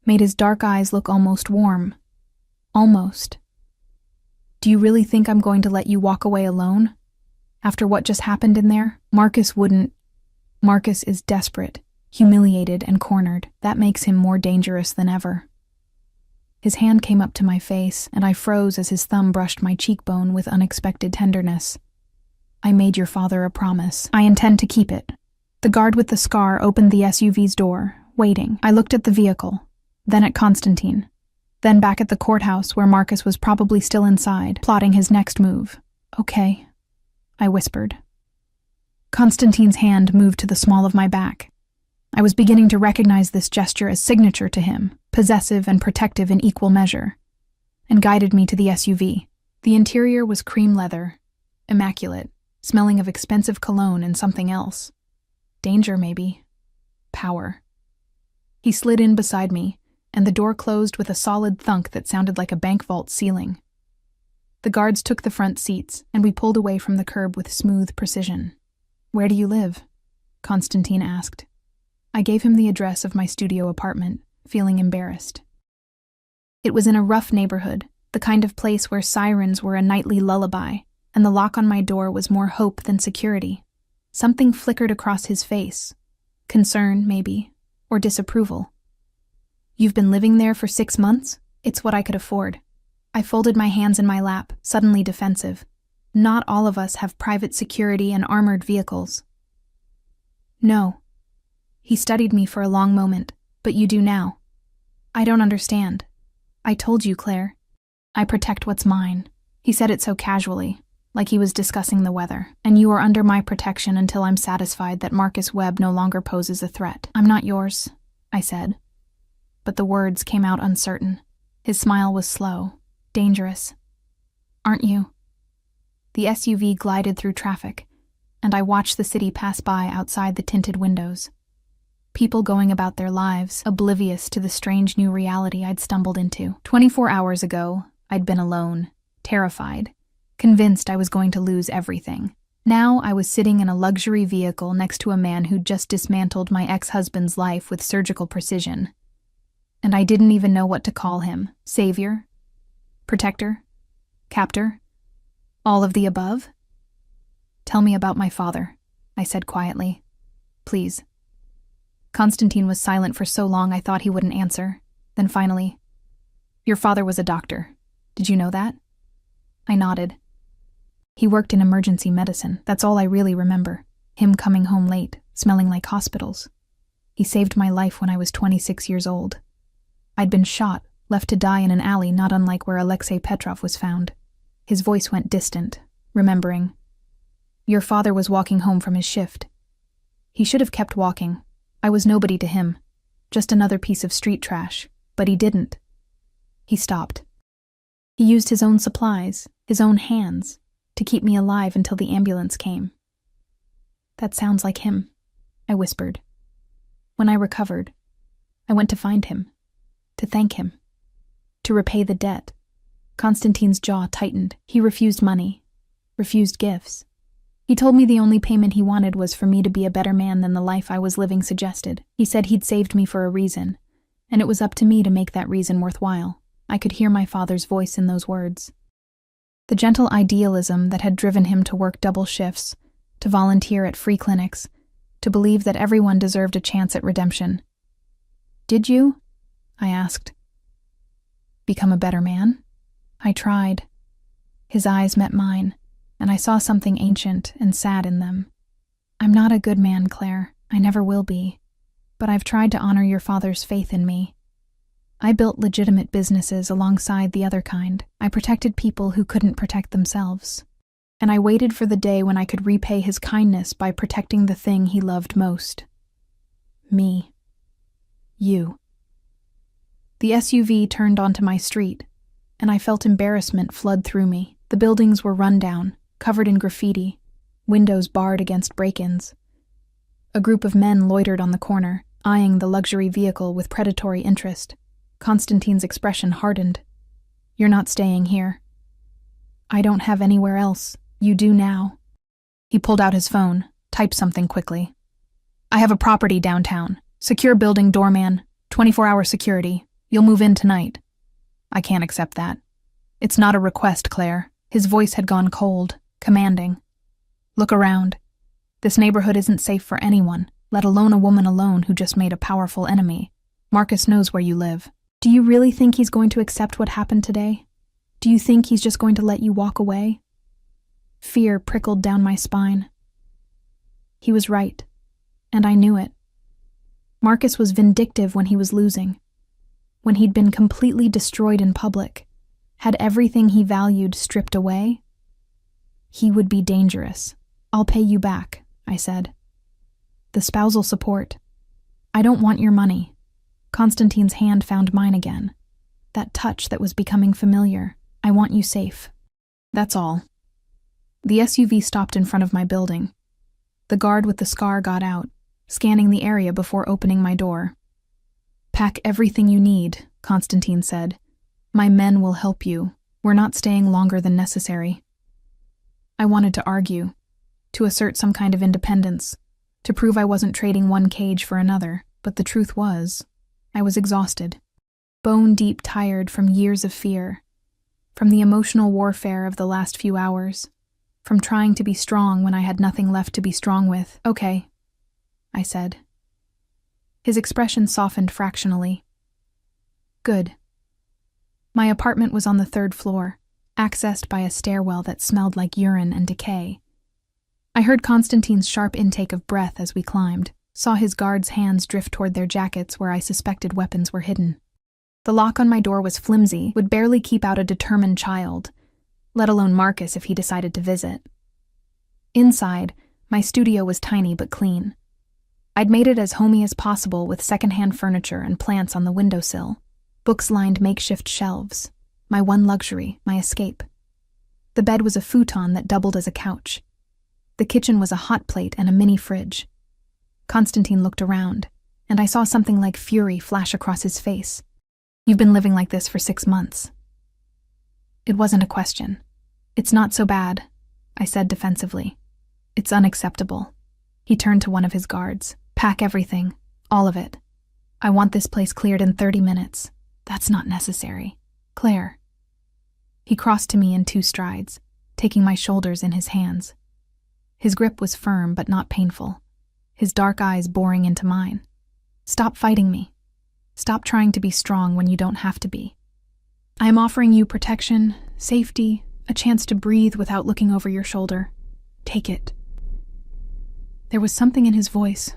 A: made his dark eyes look almost warm. Almost. Do you really think I'm going to let you walk away alone? After what just happened in there? Marcus wouldn't. Marcus is desperate, humiliated, and cornered. That makes him more dangerous than ever. His hand came up to my face, and I froze as his thumb brushed my cheekbone with unexpected tenderness. I made your father a promise. I intend to keep it. The guard with the scar opened the SUV's door, waiting. I looked at the vehicle, then at Constantine, then back at the courthouse where Marcus was probably still inside, plotting his next move. Okay, I whispered. Constantine's hand moved to the small of my back. I was beginning to recognize this gesture as signature to him, possessive and protective in equal measure, and guided me to the SUV. The interior was cream leather, immaculate, smelling of expensive cologne and something else. Danger, maybe. Power. He slid in beside me, and the door closed with a solid thunk that sounded like a bank vault ceiling. The guards took the front seats, and we pulled away from the curb with smooth precision. Where do you live? Constantine asked. I gave him the address of my studio apartment, feeling embarrassed. It was in a rough neighborhood, the kind of place where sirens were a nightly lullaby, and the lock on my door was more hope than security. Something flickered across his face. Concern, maybe, or disapproval. You've been living there for 6 months? It's what I could afford. I folded my hands in my lap, suddenly defensive. Not all of us have private security and armored vehicles. No. He studied me for a long moment. But you do now. I don't understand. I told you, Claire. I protect what's mine. He said it so casually, like he was discussing the weather. And you are under my protection until I'm satisfied that Marcus Webb no longer poses a threat. I'm not yours, I said. But the words came out uncertain. His smile was slow, dangerous. Aren't you? The SUV glided through traffic, and I watched the city pass by outside the tinted windows. People going about their lives, oblivious to the strange new reality I'd stumbled into. 24 hours ago, I'd been alone, terrified, convinced I was going to lose everything. Now I was sitting in a luxury vehicle next to a man who'd just dismantled my ex-husband's life with surgical precision. And I didn't even know what to call him. Savior? Protector? Captor? All of the above? Tell me about my father, I said quietly. Please. Constantine was silent for so long I thought he wouldn't answer. Then finally, your father was a doctor. Did you know that? I nodded. He worked in emergency medicine. That's all I really remember. Him coming home late, smelling like hospitals. He saved my life when I was 26 years old. I'd been shot, left to die in an alley not unlike where Alexei Petrov was found. His voice went distant, remembering. Your father was walking home from his shift. He should have kept walking. I was nobody to him, just another piece of street trash, but he didn't. He stopped. He used his own supplies, his own hands, to keep me alive until the ambulance came. That sounds like him, I whispered. When I recovered, I went to find him, to thank him, to repay the debt. Constantine's jaw tightened. He refused money, refused gifts. He told me the only payment he wanted was for me to be a better man than the life I was living suggested. He said he'd saved me for a reason, and it was up to me to make that reason worthwhile. I could hear my father's voice in those words. The gentle idealism that had driven him to work double shifts, to volunteer at free clinics, to believe that everyone deserved a chance at redemption. Did you? I asked. Become a better man? I tried. His eyes met mine, and I saw something ancient and sad in them. I'm not a good man, Claire. I never will be. But I've tried to honor your father's faith in me. I built legitimate businesses alongside the other kind. I protected people who couldn't protect themselves. And I waited for the day when I could repay his kindness by protecting the thing he loved most. Me. You. The SUV turned onto my street, and I felt embarrassment flood through me. The buildings were run down, covered in graffiti, windows barred against break-ins. A group of men loitered on the corner, eyeing the luxury vehicle with predatory interest. Constantine's expression hardened. You're not staying here. I don't have anywhere else. You do now. He pulled out his phone, typed something quickly. I have a property downtown. Secure building doorman, 24-hour security. You'll move in tonight. I can't accept that. It's not a request, Claire. His voice had gone cold, commanding. "Look around. This neighborhood isn't safe for anyone, let alone a woman alone who just made a powerful enemy. Marcus knows where you live. Do you really think he's going to accept what happened today? Do you think he's just going to let you walk away?" Fear prickled down my spine. He was right, and I knew it. Marcus was vindictive when he was losing, when he'd been completely destroyed in public, had everything he valued stripped away. He would be dangerous. "I'll pay you back," I said. "The spousal support. I don't want your money." Constantine's hand found mine again. That touch that was becoming familiar. "I want you safe. That's all." The SUV stopped in front of my building. The guard with the scar got out, scanning the area before opening my door. "Pack everything you need," Constantine said. "My men will help you. We're not staying longer than necessary." I wanted to argue, to assert some kind of independence, to prove I wasn't trading one cage for another, but the truth was, I was exhausted, bone-deep tired from years of fear, from the emotional warfare of the last few hours, from trying to be strong when I had nothing left to be strong with. "Okay," I said. His expression softened fractionally. "Good." My apartment was on the 3rd floor, accessed by a stairwell that smelled like urine and decay. I heard Constantine's sharp intake of breath as we climbed, saw his guards' hands drift toward their jackets where I suspected weapons were hidden. The lock on my door was flimsy, would barely keep out a determined child, let alone Marcus if he decided to visit. Inside, my studio was tiny but clean. I'd made it as homey as possible with secondhand furniture and plants on the windowsill. Books lined makeshift shelves. My one luxury, my escape. The bed was a futon that doubled as a couch. The kitchen was a hot plate and a mini fridge. Constantine looked around, and I saw something like fury flash across his face. "You've been living like this for 6 months." It wasn't a question. "It's not so bad," I said defensively. "It's unacceptable." He turned to one of his guards. "Pack everything, all of it. I want this place cleared in 30 minutes. "That's not necessary. Claire." He crossed to me in 2 strides, taking my shoulders in his hands. His grip was firm but not painful, his dark eyes boring into mine. "Stop fighting me. Stop trying to be strong when you don't have to be. I am offering you protection, safety, a chance to breathe without looking over your shoulder. Take it." There was something in his voice,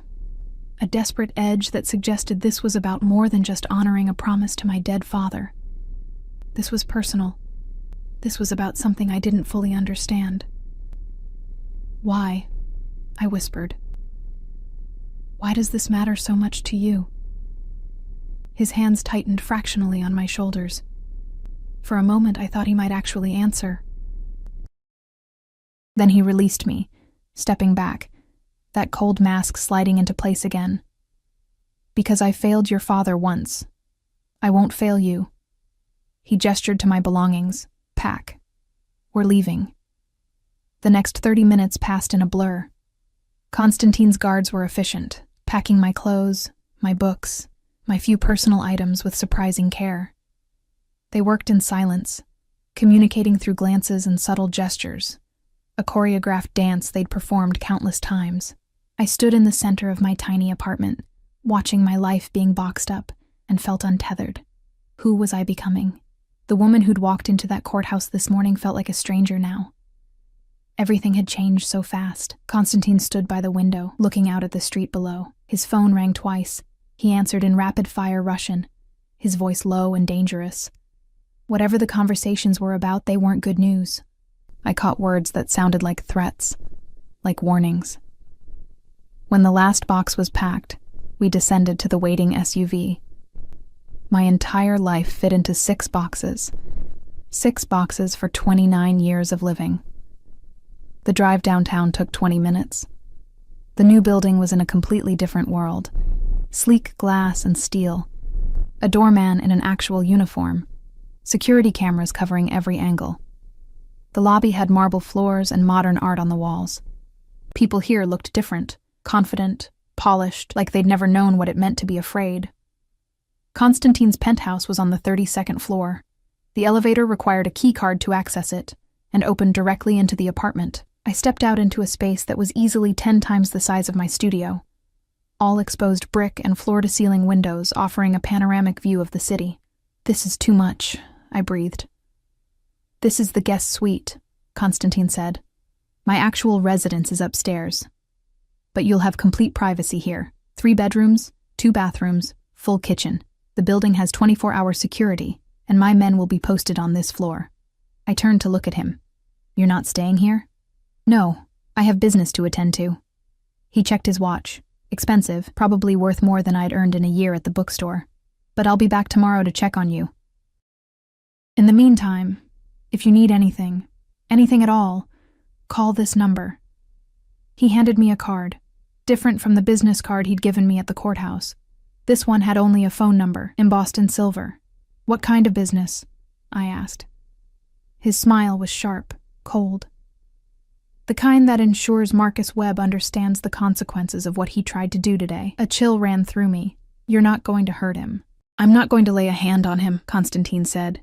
A: a desperate edge that suggested this was about more than just honoring a promise to my dead father. This was personal. This was about something I didn't fully understand. "Why?" I whispered. "Why does this matter so much to you?" His hands tightened fractionally on my shoulders. For a moment I thought he might actually answer. Then he released me, stepping back, that cold mask sliding into place again. "Because I failed your father once. I won't fail you." He gestured to my belongings. "Pack. We're leaving." The next 30 minutes passed in a blur. Constantine's guards were efficient, packing my clothes, my books, my few personal items with surprising care. They worked in silence, communicating through glances and subtle gestures, a choreographed dance they'd performed countless times. I stood in the center of my tiny apartment, watching my life being boxed up, and felt untethered. Who was I becoming? The woman who'd walked into that courthouse this morning felt like a stranger now. Everything had changed so fast. Constantine stood by the window, looking out at the street below. His phone rang twice. He answered in rapid-fire Russian, his voice low and dangerous. Whatever the conversations were about, they weren't good news. I caught words that sounded like threats, like warnings. When the last box was packed, we descended to the waiting SUV. My entire life fit into 6 boxes. 6 boxes for 29 years of living. The drive downtown took 20 minutes. The new building was in a completely different world. Sleek glass and steel. A doorman in an actual uniform. Security cameras covering every angle. The lobby had marble floors and modern art on the walls. People here looked different, confident, polished, like they'd never known what it meant to be afraid. Constantine's penthouse was on the 32nd floor. The elevator required a key card to access it, and opened directly into the apartment. I stepped out into a space that was easily 10 times the size of my studio. All exposed brick and floor-to-ceiling windows offering a panoramic view of the city. "This is too much," I breathed. "This is the guest suite," Constantine said. "My actual residence is upstairs. But you'll have complete privacy here. 3 bedrooms, 2 bathrooms, full kitchen. The building has 24-hour security, and my men will be posted on this floor." I turned to look at him. "You're not staying here?" "No, I have business to attend to." He checked his watch. "Expensive, probably worth more than I'd earned in a year at the bookstore. But I'll be back tomorrow to check on you. In the meantime, if you need anything at all, call this number." He handed me a card, different from the business card he'd given me at the courthouse. This one had only a phone number, embossed in silver. "What kind of business?" I asked. His smile was sharp, cold. "The kind that ensures Marcus Webb understands the consequences of what he tried to do today." A chill ran through me. "You're not going to hurt him." "I'm not going to lay a hand on him," Constantine said,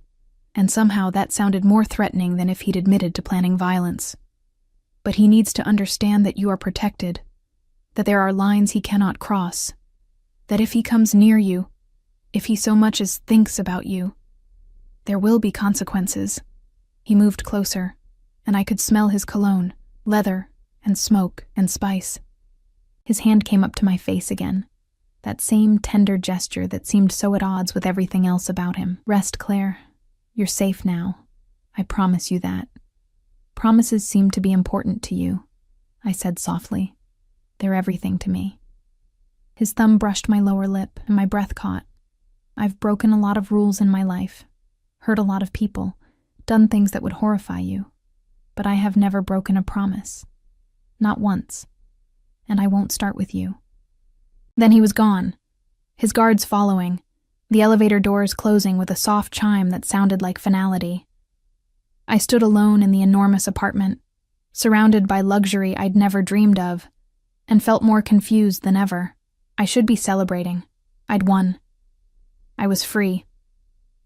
A: and somehow that sounded more threatening than if he'd admitted to planning violence. "But he needs to understand that you are protected, that there are lines he cannot cross, that if he comes near you, if he so much as thinks about you, there will be consequences." He moved closer, and I could smell his cologne, leather, and smoke, and spice. His hand came up to my face again, that same tender gesture that seemed so at odds with everything else about him. "Rest, Claire. You're safe now. I promise you that. Promises seem to be important to you," I said softly. "They're everything to me." His thumb brushed my lower lip, and my breath caught. "I've broken a lot of rules in my life, hurt a lot of people, done things that would horrify you. But I have never broken a promise. Not once. And I won't start with you." Then he was gone, his guards following, the elevator doors closing with a soft chime that sounded like finality. I stood alone in the enormous apartment, surrounded by luxury I'd never dreamed of, and felt more confused than ever. I should be celebrating. I'd won. I was free.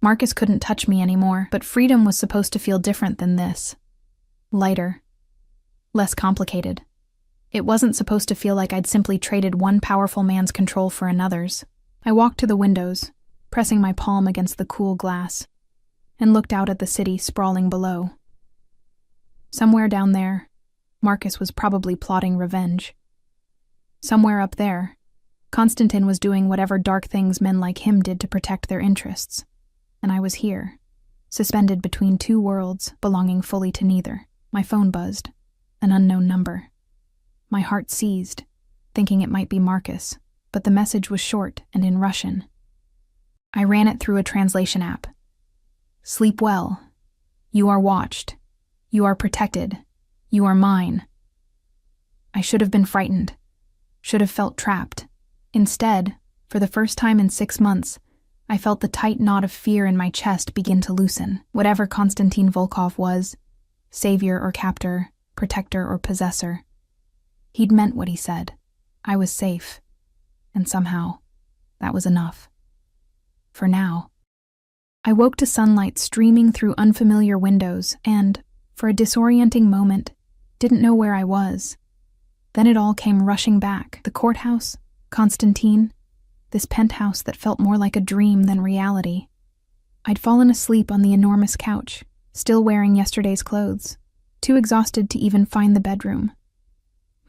A: Marcus couldn't touch me anymore, but freedom was supposed to feel different than this. Lighter. Less complicated. It wasn't supposed to feel like I'd simply traded one powerful man's control for another's. I walked to the windows, pressing my palm against the cool glass, and looked out at the city sprawling below. Somewhere down there, Marcus was probably plotting revenge. Somewhere up there, Constantine was doing whatever dark things men like him did to protect their interests. And I was here, suspended between 2 worlds, belonging fully to neither. My phone buzzed. An unknown number. My heart seized, thinking it might be Marcus, but the message was short and in Russian. I ran it through a translation app. "Sleep well. You are watched. You are protected. You are mine." I should have been frightened. Should have felt trapped. Instead, for the first time in 6 months, I felt the tight knot of fear in my chest begin to loosen. Whatever Konstantin Volkov was, savior or captor, protector or possessor, he'd meant what he said. I was safe. And somehow, that was enough. For now. I woke to sunlight streaming through unfamiliar windows and, for a disorienting moment, didn't know where I was. Then it all came rushing back. The courthouse, Constantine, this penthouse that felt more like a dream than reality. I'd fallen asleep on the enormous couch, still wearing yesterday's clothes, too exhausted to even find the bedroom.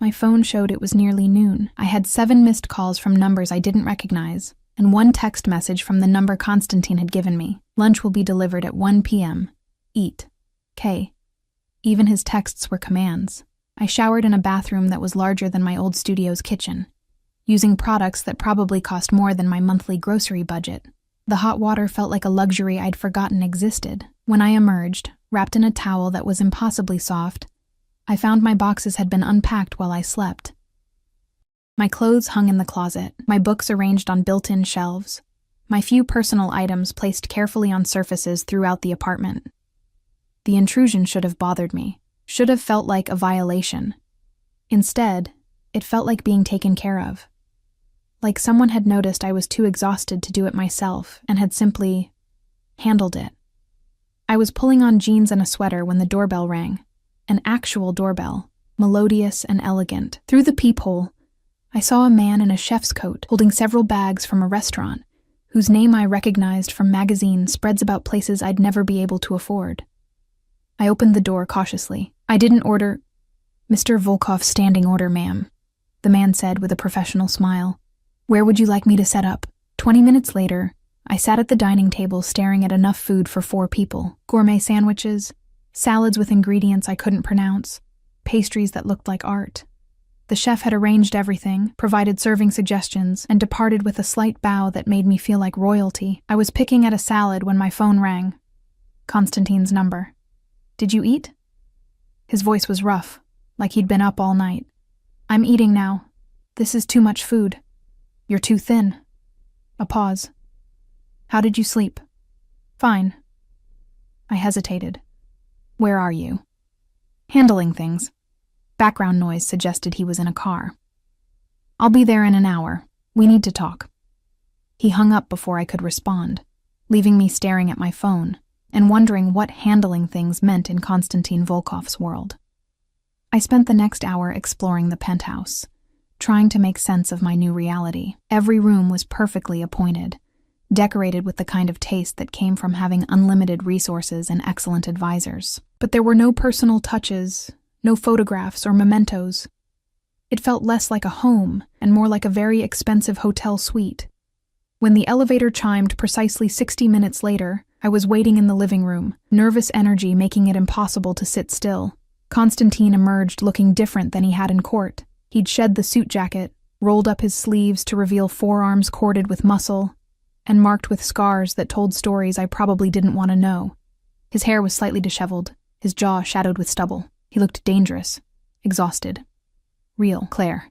A: My phone showed it was nearly noon. I had 7 missed calls from numbers I didn't recognize, and 1 text message from the number Constantine had given me. "Lunch will be delivered at 1 p.m. Eat. K." Even his texts were commands. I showered in a bathroom that was larger than my old studio's kitchen, using products that probably cost more than my monthly grocery budget. The hot water felt like a luxury I'd forgotten existed. When I emerged, wrapped in a towel that was impossibly soft, I found my boxes had been unpacked while I slept. My clothes hung in the closet, my books arranged on built-in shelves, my few personal items placed carefully on surfaces throughout the apartment. The intrusion should have bothered me, should have felt like a violation. Instead, it felt like being taken care of. Like someone had noticed I was too exhausted to do it myself and had simply handled it. I was pulling on jeans and a sweater when the doorbell rang. An actual doorbell, melodious and elegant. Through the peephole, I saw a man in a chef's coat holding several bags from a restaurant, whose name I recognized from magazine spreads about places I'd never be able to afford. I opened the door cautiously. I didn't order. "Mr. Volkov's standing order, ma'am," the man said with a professional smile. "Where would you like me to set up?" 20 minutes later, I sat at the dining table staring at enough food for 4 people. Gourmet sandwiches, salads with ingredients I couldn't pronounce, pastries that looked like art. The chef had arranged everything, provided serving suggestions, and departed with a slight bow that made me feel like royalty. I was picking at a salad when my phone rang. Constantine's number. "Did you eat?" His voice was rough, like he'd been up all night. "I'm eating now. This is too much food. You're too thin." A pause. "How did you sleep?" "Fine." I hesitated. "Where are you?" "Handling things." Background noise suggested he was in a car. "I'll be there in an hour. We need to talk." He hung up before I could respond, leaving me staring at my phone and wondering what handling things meant in Konstantin Volkov's world. I spent the next hour exploring the penthouse, trying to make sense of my new reality. Every room was perfectly appointed, decorated with the kind of taste that came from having unlimited resources and excellent advisors. But there were no personal touches, no photographs or mementos. It felt less like a home and more like a very expensive hotel suite. When the elevator chimed precisely 60 minutes later, I was waiting in the living room, nervous energy making it impossible to sit still. Konstantin emerged looking different than he had in court. He'd shed the suit jacket, rolled up his sleeves to reveal forearms corded with muscle, and marked with scars that told stories I probably didn't want to know. His hair was slightly disheveled, his jaw shadowed with stubble. He looked dangerous, exhausted. Real, Claire.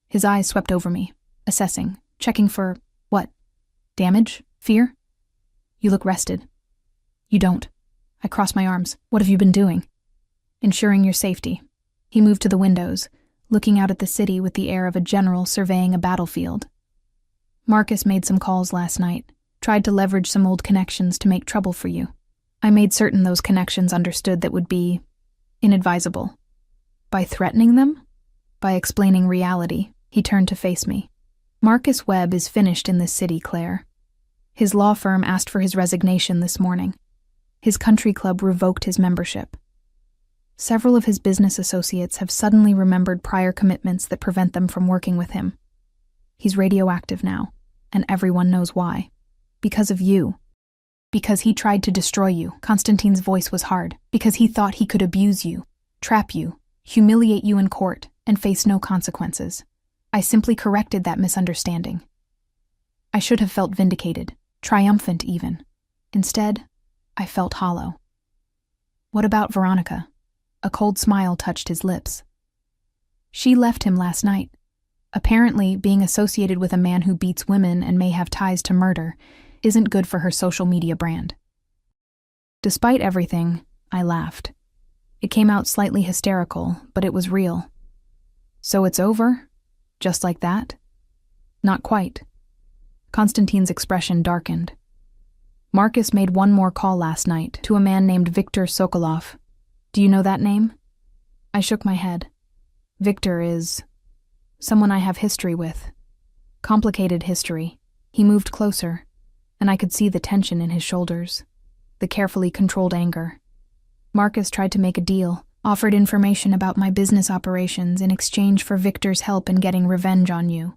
A: His eyes swept over me, assessing, checking for, what? Damage? Fear? "You look rested." "You don't." I crossed my arms. "What have you been doing?" "Ensuring your safety." He moved to the windows, looking out at the city with the air of a general surveying a battlefield. "Marcus made some calls last night, tried to leverage some old connections to make trouble for you. I made certain those connections understood that would be inadvisable." "By threatening them?" "By explaining reality." He turned to face me. "Marcus Webb is finished in this city, Claire. His law firm asked for his resignation this morning. His country club revoked his membership. Several of his business associates have suddenly remembered prior commitments that prevent them from working with him. He's radioactive now, and everyone knows why. Because of you. Because he tried to destroy you." Konstantin's voice was hard. "Because he thought he could abuse you, trap you, humiliate you in court, and face no consequences. I simply corrected that misunderstanding. I should have felt vindicated, triumphant even. Instead, I felt hollow." "What about Veronica?" A cold smile touched his lips. "She left him last night. Apparently, being associated with a man who beats women and may have ties to murder isn't good for her social media brand." Despite everything, I laughed. It came out slightly hysterical, but it was real. "So it's over? Just like that?" "Not quite." Konstantin's expression darkened. "Marcus made one more call last night to a man named Viktor Sokolov. Do you know that name?" I shook my head. "Viktor is someone I have history with. Complicated history." He moved closer, and I could see the tension in his shoulders, the carefully controlled anger. "Marcus tried to make a deal, offered information about my business operations in exchange for Viktor's help in getting revenge on you."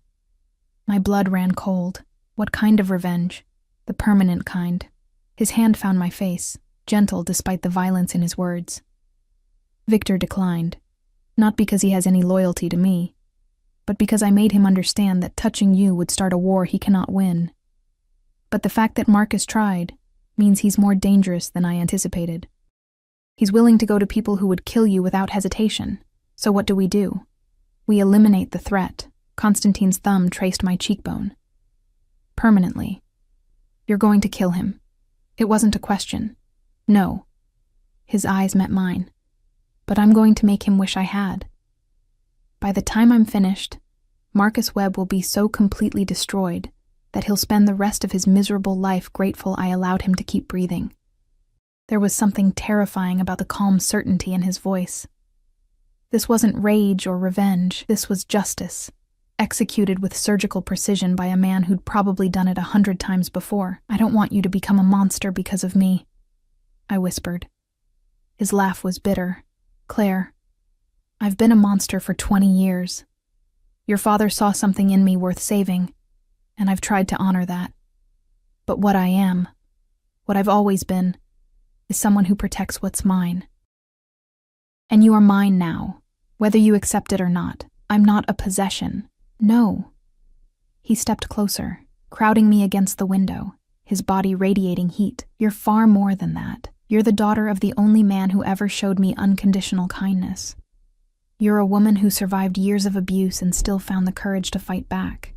A: My blood ran cold. What kind of revenge? The permanent kind. His hand found my face, gentle despite the violence in his words. "Viktor declined, not because he has any loyalty to me, but because I made him understand that touching you would start a war he cannot win. But the fact that Marcus tried means he's more dangerous than I anticipated. He's willing to go to people who would kill you without hesitation. So what do? We eliminate the threat." Konstantin's thumb traced my cheekbone. "Permanently. You're going to kill him." It wasn't a question. "No." His eyes met mine. "But I'm going to make him wish I had. By the time I'm finished, Marcus Webb will be so completely destroyed that he'll spend the rest of his miserable life grateful I allowed him to keep breathing. There was something terrifying about the calm certainty in his voice. This wasn't rage or revenge, this was justice, executed with surgical precision by a man who'd probably done it 100 times before. "I don't want you to become a monster because of me," I whispered. His laugh was bitter. "Claire, I've been a monster for 20 years. Your father saw something in me worth saving, and I've tried to honor that. But what I am, what I've always been, is someone who protects what's mine. And you are mine now, whether you accept it or not. I'm not a possession. No." He stepped closer, crowding me against the window, his body radiating heat. "You're far more than that. You're the daughter of the only man who ever showed me unconditional kindness. You're a woman who survived years of abuse and still found the courage to fight back.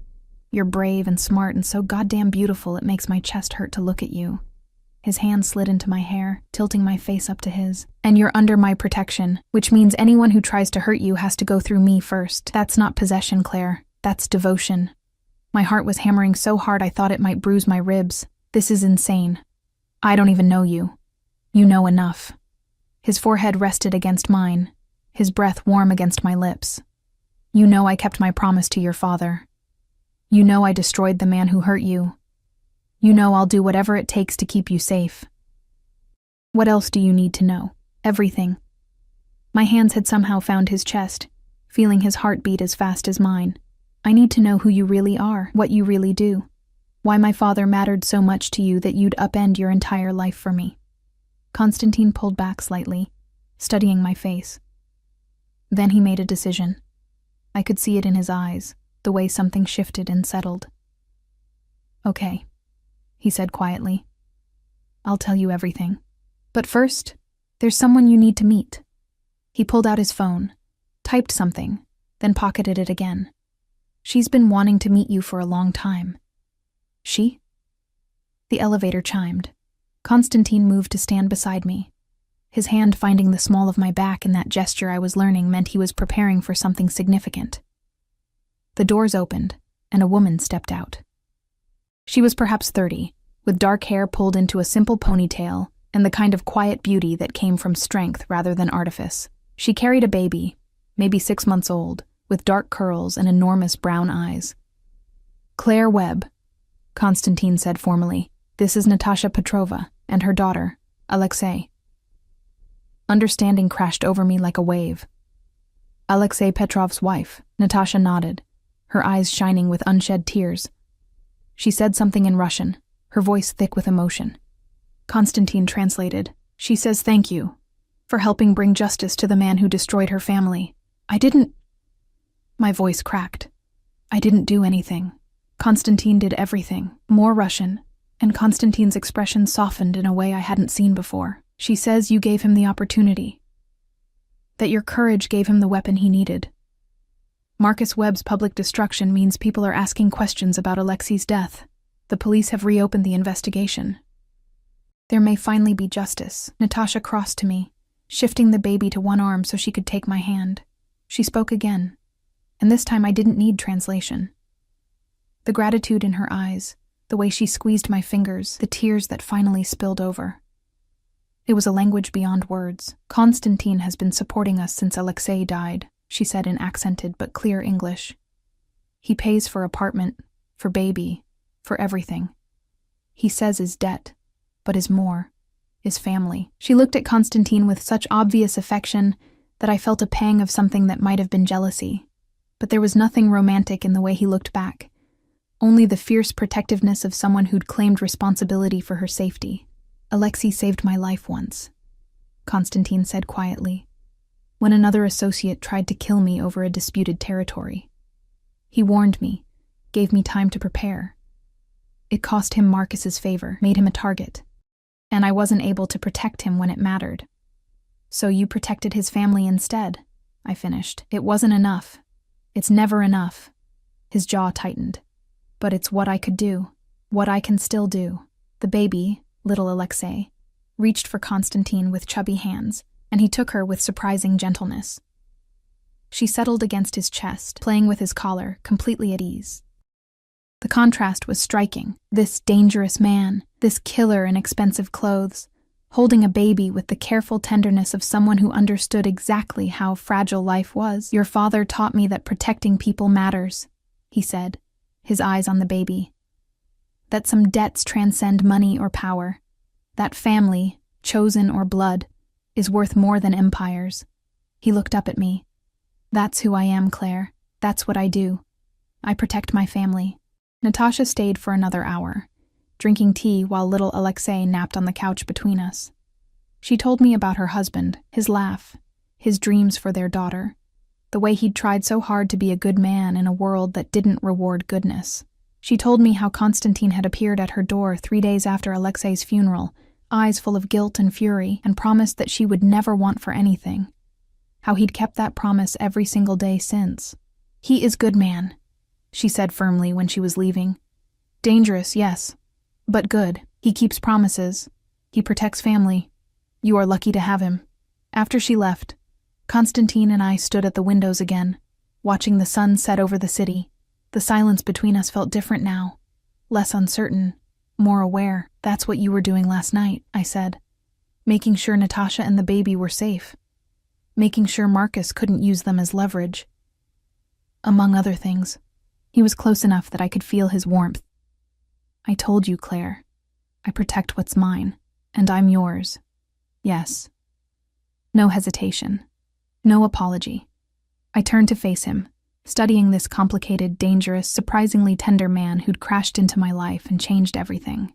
A: You're brave and smart and so goddamn beautiful it makes my chest hurt to look at you." His hand slid into my hair, tilting my face up to his. "And you're under my protection, which means anyone who tries to hurt you has to go through me first. That's not possession, Claire. That's devotion." My heart was hammering so hard I thought it might bruise my ribs. "This is insane. I don't even know you. You know enough." His forehead rested against mine, his breath warm against my lips. "You know I kept my promise to your father. You know I destroyed the man who hurt you. You know I'll do whatever it takes to keep you safe. What else do you need to know? Everything." My hands had somehow found his chest, feeling his heart beat as fast as mine. "I need to know who you really are, what you really do. Why my father mattered so much to you that you'd upend your entire life for me." Constantine pulled back slightly, studying my face. Then he made a decision. I could see it in his eyes, the way something shifted and settled. "Okay," he said quietly. "I'll tell you everything. But first, there's someone you need to meet." He pulled out his phone, typed something, then pocketed it again. "She's been wanting to meet you for a long time." "She?" The elevator chimed. Constantine moved to stand beside me. His hand finding the small of my back in that gesture I was learning meant he was preparing for something significant. The doors opened, and a woman stepped out. She was perhaps 30, with dark hair pulled into a simple ponytail and the kind of quiet beauty that came from strength rather than artifice. She carried a baby, maybe 6 months old, with dark curls and enormous brown eyes. "Claire Webb," Constantine said formally. "This is Natasha Petrova and her daughter, Alexei." Understanding crashed over me like a wave. "Alexei Petrov's wife," Natasha nodded, her eyes shining with unshed tears. She said something in Russian, her voice thick with emotion. Constantine translated. "She says thank you for helping bring justice to the man who destroyed her family. I didn't—" My voice cracked. "I didn't do anything. Constantine did everything." More Russian, and Constantine's expression softened in a way I hadn't seen before. "She says you gave him the opportunity. That your courage gave him the weapon he needed. Marcus Webb's public destruction means people are asking questions about Alexei's death. The police have reopened the investigation. There may finally be justice." Natasha crossed to me, shifting the baby to one arm so she could take my hand. She spoke again, and this time I didn't need translation. The gratitude in her eyes, the way she squeezed my fingers, the tears that finally spilled over. It was a language beyond words. "Constantine has been supporting us since Alexei died," she said in accented but clear English. "He pays for apartment, for baby, for everything. He says his debt, but is more, is family." She looked at Constantine with such obvious affection that I felt a pang of something that might have been jealousy. But there was nothing romantic in the way he looked back, only the fierce protectiveness of someone who'd claimed responsibility for her safety. "Alexei saved my life once," Constantine said quietly, "when another associate tried to kill me over a disputed territory. He warned me, gave me time to prepare. It cost him Marcus's favor, made him a target, and I wasn't able to protect him when it mattered. So you protected his family instead," I finished. "It wasn't enough. It's never enough." His jaw tightened. "But it's what I could do, what I can still do." The baby, little Alexei, reached for Constantine with chubby hands, and he took her with surprising gentleness. She settled against his chest, playing with his collar, completely at ease. The contrast was striking. This dangerous man, this killer in expensive clothes, holding a baby with the careful tenderness of someone who understood exactly how fragile life was. Your father taught me that protecting people matters, he said, his eyes on the baby. That some debts transcend money or power. That family, chosen or blood, is worth more than empires. He looked up at me. That's who I am, Claire. That's what I do. I protect my family. Natasha stayed for another hour, drinking tea while little Alexei napped on the couch between us. She told me about her husband, his laugh, his dreams for their daughter, the way he'd tried so hard to be a good man in a world that didn't reward goodness. She told me how Konstantin had appeared at her door 3 days after Alexei's funeral, eyes full of guilt and fury, and promised that she would never want for anything. How he'd kept that promise every single day since. He is good man, she said firmly when she was leaving. Dangerous, yes, but good. He keeps promises. He protects family. You are lucky to have him. After she left, Konstantin and I stood at the windows again, watching the sun set over the city. The silence between us felt different now, less uncertain, more aware. That's what you were doing last night, I said. Making sure Natasha and the baby were safe. Making sure Marcus couldn't use them as leverage. Among other things, he was close enough that I could feel his warmth. I told you, Claire. I protect what's mine, and I'm yours. Yes. No hesitation. No apology. I turned to face him, studying this complicated, dangerous, surprisingly tender man who'd crashed into my life and changed everything.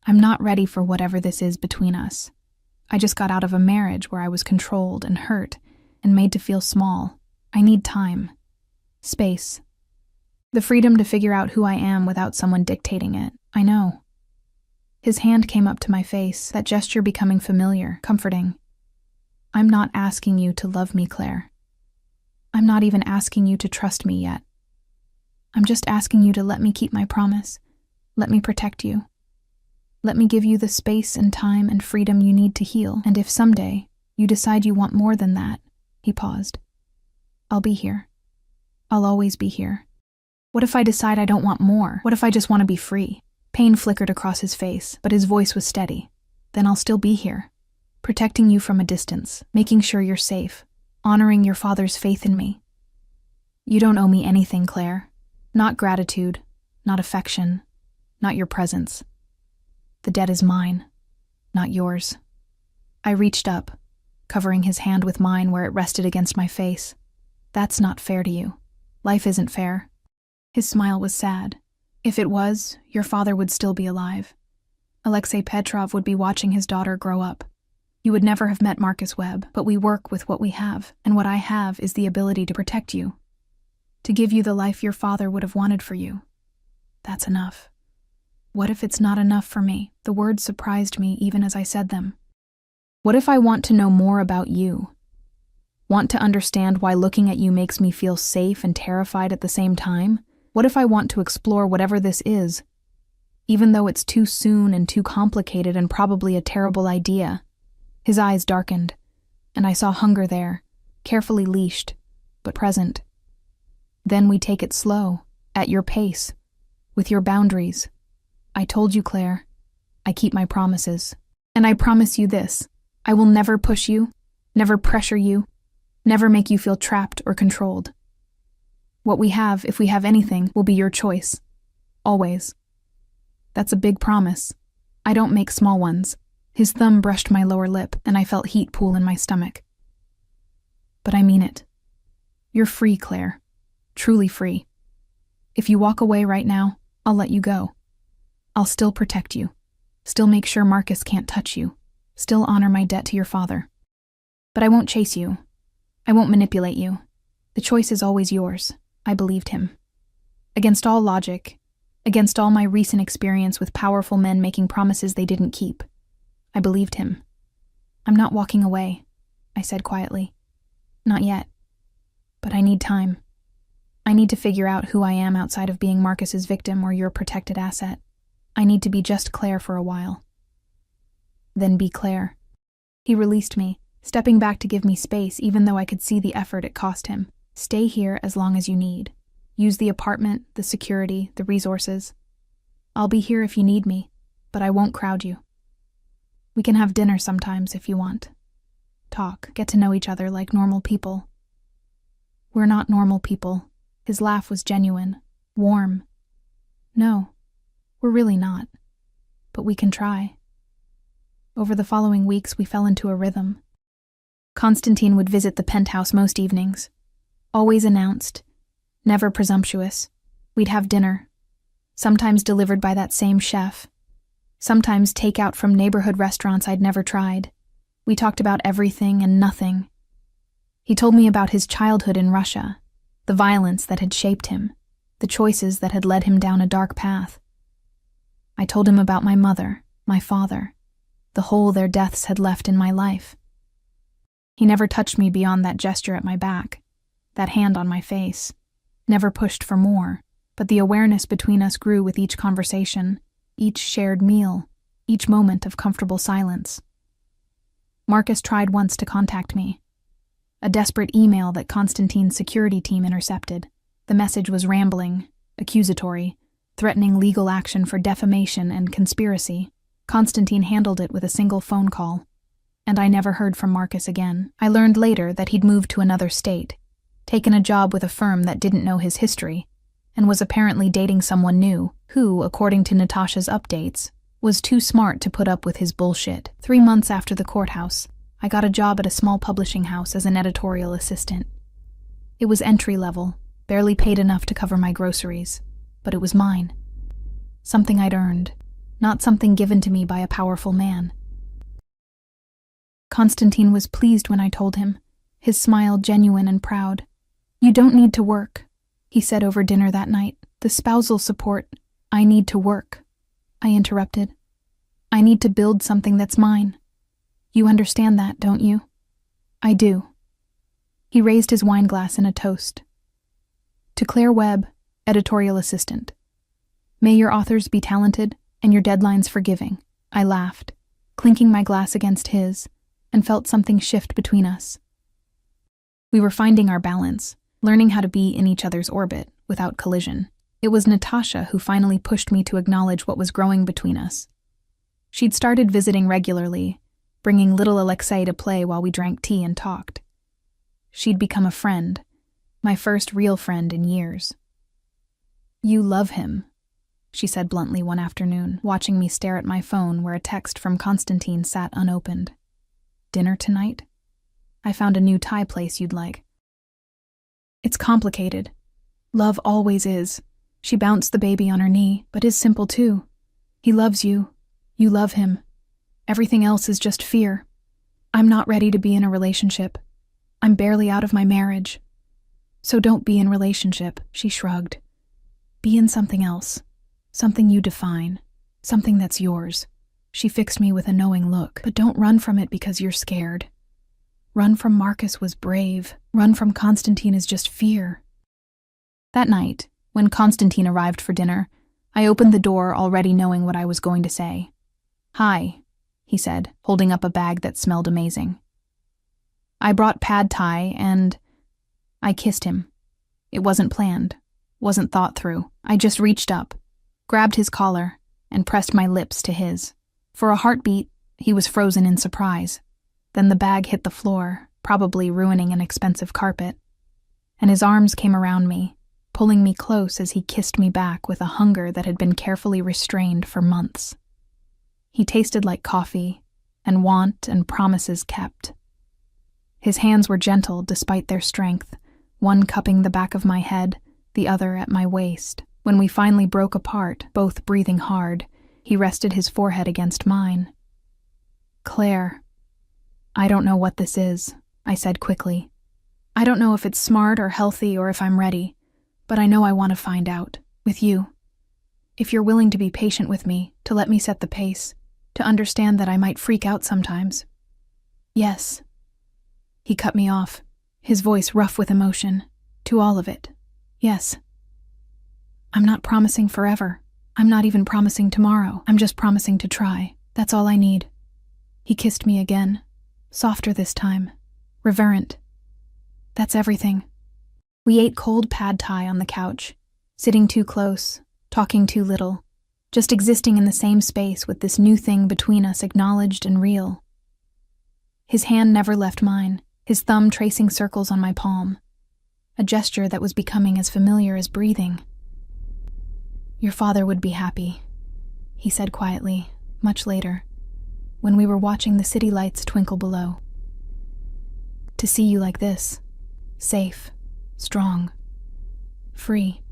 A: I'm not ready for whatever this is between us. I just got out of a marriage where I was controlled and hurt and made to feel small. I need time. Space. The freedom to figure out who I am without someone dictating it. I know. His hand came up to my face, that gesture becoming familiar, comforting. I'm not asking you to love me, Claire. I'm not even asking you to trust me yet. I'm just asking you to let me keep my promise. Let me protect you. Let me give you the space and time and freedom you need to heal. And if someday you decide you want more than that, he paused, I'll be here. I'll always be here. What if I decide I don't want more? What if I just want to be free? Pain flickered across his face, but his voice was steady. Then I'll still be here, protecting you from a distance, making sure you're safe, honoring your father's faith in me. You don't owe me anything, Claire. Not gratitude, not affection, not your presence. The debt is mine, not yours. I reached up, covering his hand with mine where it rested against my face. That's not fair to you. Life isn't fair. His smile was sad. If it was, your father would still be alive. Alexei Petrov would be watching his daughter grow up. You would never have met Marcus Webb, but we work with what we have, and what I have is the ability to protect you. To give you the life your father would have wanted for you. That's enough. What if it's not enough for me? The words surprised me even as I said them. What if I want to know more about you? Want to understand why looking at you makes me feel safe and terrified at the same time? What if I want to explore whatever this is, even though it's too soon and too complicated and probably a terrible idea? His eyes darkened, and I saw hunger there, carefully leashed, but present. Then we take it slow, at your pace, with your boundaries. I told you, Claire, I keep my promises. And I promise you this, I will never push you, never pressure you, never make you feel trapped or controlled. What we have, if we have anything, will be your choice. Always. That's a big promise. I don't make small ones. His thumb brushed my lower lip, and I felt heat pool in my stomach. But I mean it. You're free, Claire. Truly free. If you walk away right now, I'll let you go. I'll still protect you. Still make sure Marcus can't touch you. Still honor my debt to your father. But I won't chase you. I won't manipulate you. The choice is always yours. I believed him. Against all logic, against all my recent experience with powerful men making promises they didn't keep, I believed him. I'm not walking away, I said quietly. Not yet. But I need time. I need to figure out who I am outside of being Marcus's victim or your protected asset. I need to be just Claire for a while. Then be Claire. He released me, stepping back to give me space even though I could see the effort it cost him. Stay here as long as you need. Use the apartment, the security, the resources. I'll be here if you need me, but I won't crowd you. We can have dinner sometimes if you want. Talk, get to know each other like normal people. We're not normal people. His laugh was genuine, warm. No, we're really not. But we can try. Over the following weeks, we fell into a rhythm. Constantine would visit the penthouse most evenings. Always announced, never presumptuous. We'd have dinner, sometimes delivered by that same chef, sometimes takeout from neighborhood restaurants I'd never tried. We talked about everything and nothing. He told me about his childhood in Russia, the violence that had shaped him, the choices that had led him down a dark path. I told him about my mother, my father, the hole their deaths had left in my life. He never touched me beyond that gesture at my back, that hand on my face, never pushed for more, but the awareness between us grew with each conversation, each shared meal, each moment of comfortable silence. Marcus tried once to contact me. A desperate email that Constantine's security team intercepted. The message was rambling, accusatory, threatening legal action for defamation and conspiracy. Constantine handled it with a single phone call, and I never heard from Marcus again. I learned later that he'd moved to another state, taken a job with a firm that didn't know his history, and was apparently dating someone new, who, according to Natasha's updates, was too smart to put up with his bullshit. 3 months after the courthouse, I got a job at a small publishing house as an editorial assistant. It was entry-level, barely paid enough to cover my groceries, but it was mine. Something I'd earned, not something given to me by a powerful man. Constantine was pleased when I told him, his smile genuine and proud. "You don't need to work," he said over dinner that night. "The spousal support, I need to work." I interrupted. "I need to build something that's mine. You understand that, don't you?" "I do." He raised his wine glass in a toast. "To Claire Webb, editorial assistant. May your authors be talented and your deadlines forgiving." I laughed, clinking my glass against his, and felt something shift between us. We were finding our balance, learning how to be in each other's orbit without collision. It was Natasha who finally pushed me to acknowledge what was growing between us. She'd started visiting regularly, bringing little Alexei to play while we drank tea and talked. She'd become a friend, my first real friend in years. "You love him," she said bluntly one afternoon, watching me stare at my phone where a text from Constantine sat unopened. "Dinner tonight? I found a new Thai place you'd like." "It's complicated. Love always is." She bounced the baby on her knee, "but is simple too. He loves you. You love him. Everything else is just fear. I'm not ready to be in a relationship. I'm barely out of my marriage. So don't be in relationship," she shrugged. "Be in something else. Something you define. Something that's yours." She fixed me with a knowing look. "But don't run from it because you're scared. Run from Marcus was brave. Run from Constantine is just fear." That night, when Constantine arrived for dinner, I opened the door already knowing what I was going to say. "Hi," he said, holding up a bag that smelled amazing. "I brought pad thai and..." I kissed him. It wasn't planned, wasn't thought through. I just reached up, grabbed his collar, and pressed my lips to his. For a heartbeat, he was frozen in surprise. Then the bag hit the floor, probably ruining an expensive carpet, and his arms came around me, pulling me close as he kissed me back with a hunger that had been carefully restrained for months. He tasted like coffee, and want and promises kept. His hands were gentle despite their strength, one cupping the back of my head, the other at my waist. When we finally broke apart, both breathing hard, he rested his forehead against mine. "Claire, I don't know what this is," I said quickly. "I don't know if it's smart or healthy or if I'm ready, but I know I want to find out, with you. If you're willing to be patient with me, to let me set the pace, to understand that I might freak out sometimes." "Yes." He cut me off, his voice rough with emotion. "To all of it. Yes. I'm not promising forever. I'm not even promising tomorrow. I'm just promising to try. That's all I need." He kissed me again, softer this time, reverent. "That's everything." We ate cold pad thai on the couch, sitting too close, talking too little, just existing in the same space with this new thing between us acknowledged and real. His hand never left mine, his thumb tracing circles on my palm, a gesture that was becoming as familiar as breathing. "Your father would be happy," he said quietly, much later, when we were watching the city lights twinkle below. "To see you like this, safe, strong, free."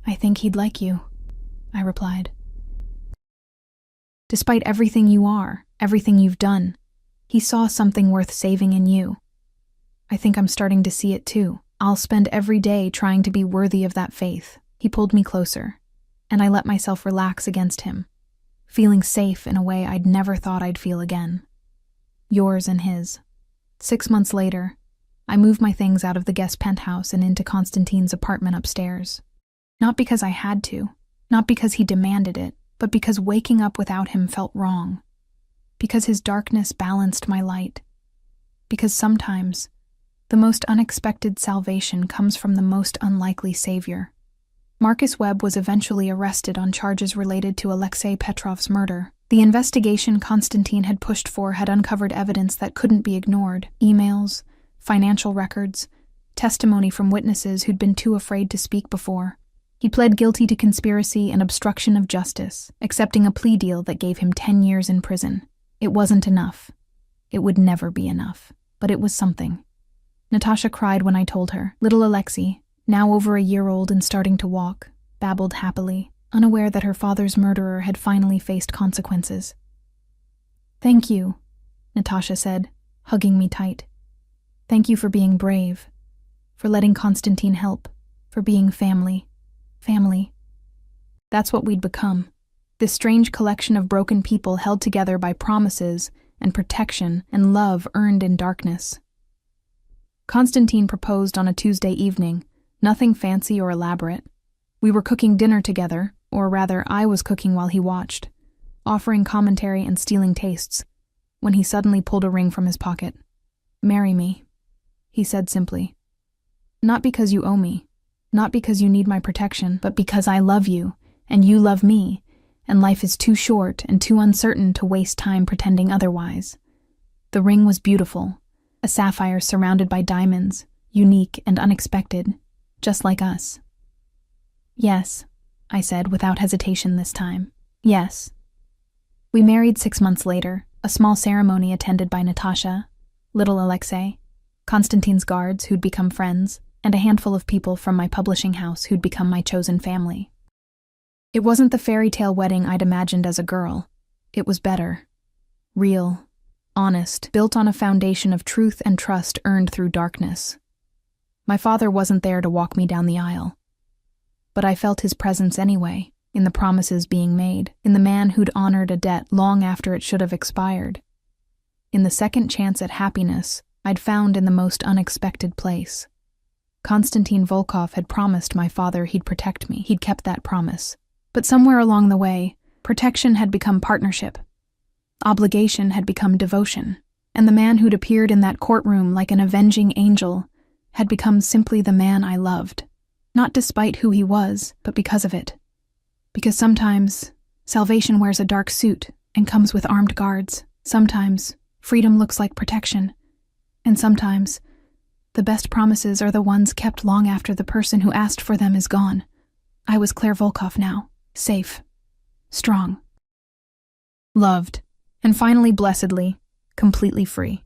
A: "I think he'd like you," I replied. "Despite everything you are, everything you've done, he saw something worth saving in you. I think I'm starting to see it too. I'll spend every day trying to be worthy of that faith." He pulled me closer, and I let myself relax against him, feeling safe in a way I'd never thought I'd feel again. Yours and his. 6 months later, I moved my things out of the guest penthouse and into Constantine's apartment upstairs. Not because I had to, not because he demanded it, but because waking up without him felt wrong. Because his darkness balanced my light. Because sometimes, the most unexpected salvation comes from the most unlikely savior. Marcus Webb was eventually arrested on charges related to Alexei Petrov's murder. The investigation Constantine had pushed for had uncovered evidence that couldn't be ignored: emails, financial records, testimony from witnesses who'd been too afraid to speak before. He pled guilty to conspiracy and obstruction of justice, accepting a plea deal that gave him 10 years in prison. It wasn't enough. It would never be enough, but it was something. Natasha cried when I told her. Little Alexei, now over a year old and starting to walk, babbled happily, unaware that her father's murderer had finally faced consequences. "Thank you," Natasha said, hugging me tight. "Thank you for being brave, for letting Constantine help, for being family. Family." That's what we'd become. This strange collection of broken people held together by promises and protection and love earned in darkness. Constantine proposed on a Tuesday evening, nothing fancy or elaborate. We were cooking dinner together, or rather I was cooking while he watched, offering commentary and stealing tastes, when he suddenly pulled a ring from his pocket. "Marry me," he said simply. "Not because you owe me, not because you need my protection, but because I love you, and you love me, and life is too short and too uncertain to waste time pretending otherwise." The ring was beautiful, a sapphire surrounded by diamonds, unique and unexpected, just like us. "Yes," I said without hesitation this time. "Yes." We married 6 months later, a small ceremony attended by Natasha, little Alexei, Constantine's guards who'd become friends, and a handful of people from my publishing house who'd become my chosen family. It wasn't the fairy tale wedding I'd imagined as a girl. It was better. Real. Honest, built on a foundation of truth and trust earned through darkness. My father wasn't there to walk me down the aisle. But I felt his presence anyway, in the promises being made, in the man who'd honored a debt long after it should have expired, in the second chance at happiness I'd found in the most unexpected place. Konstantin Volkov had promised my father he'd protect me. He'd kept that promise. But somewhere along the way, protection had become partnership. Obligation had become devotion, and the man who'd appeared in that courtroom like an avenging angel had become simply the man I loved, not despite who he was, but because of it. Because sometimes salvation wears a dark suit and comes with armed guards. Sometimes freedom looks like protection, and sometimes the best promises are the ones kept long after the person who asked for them is gone. I was Claire Volkov now, safe, strong, loved, and finally, blessedly, completely free.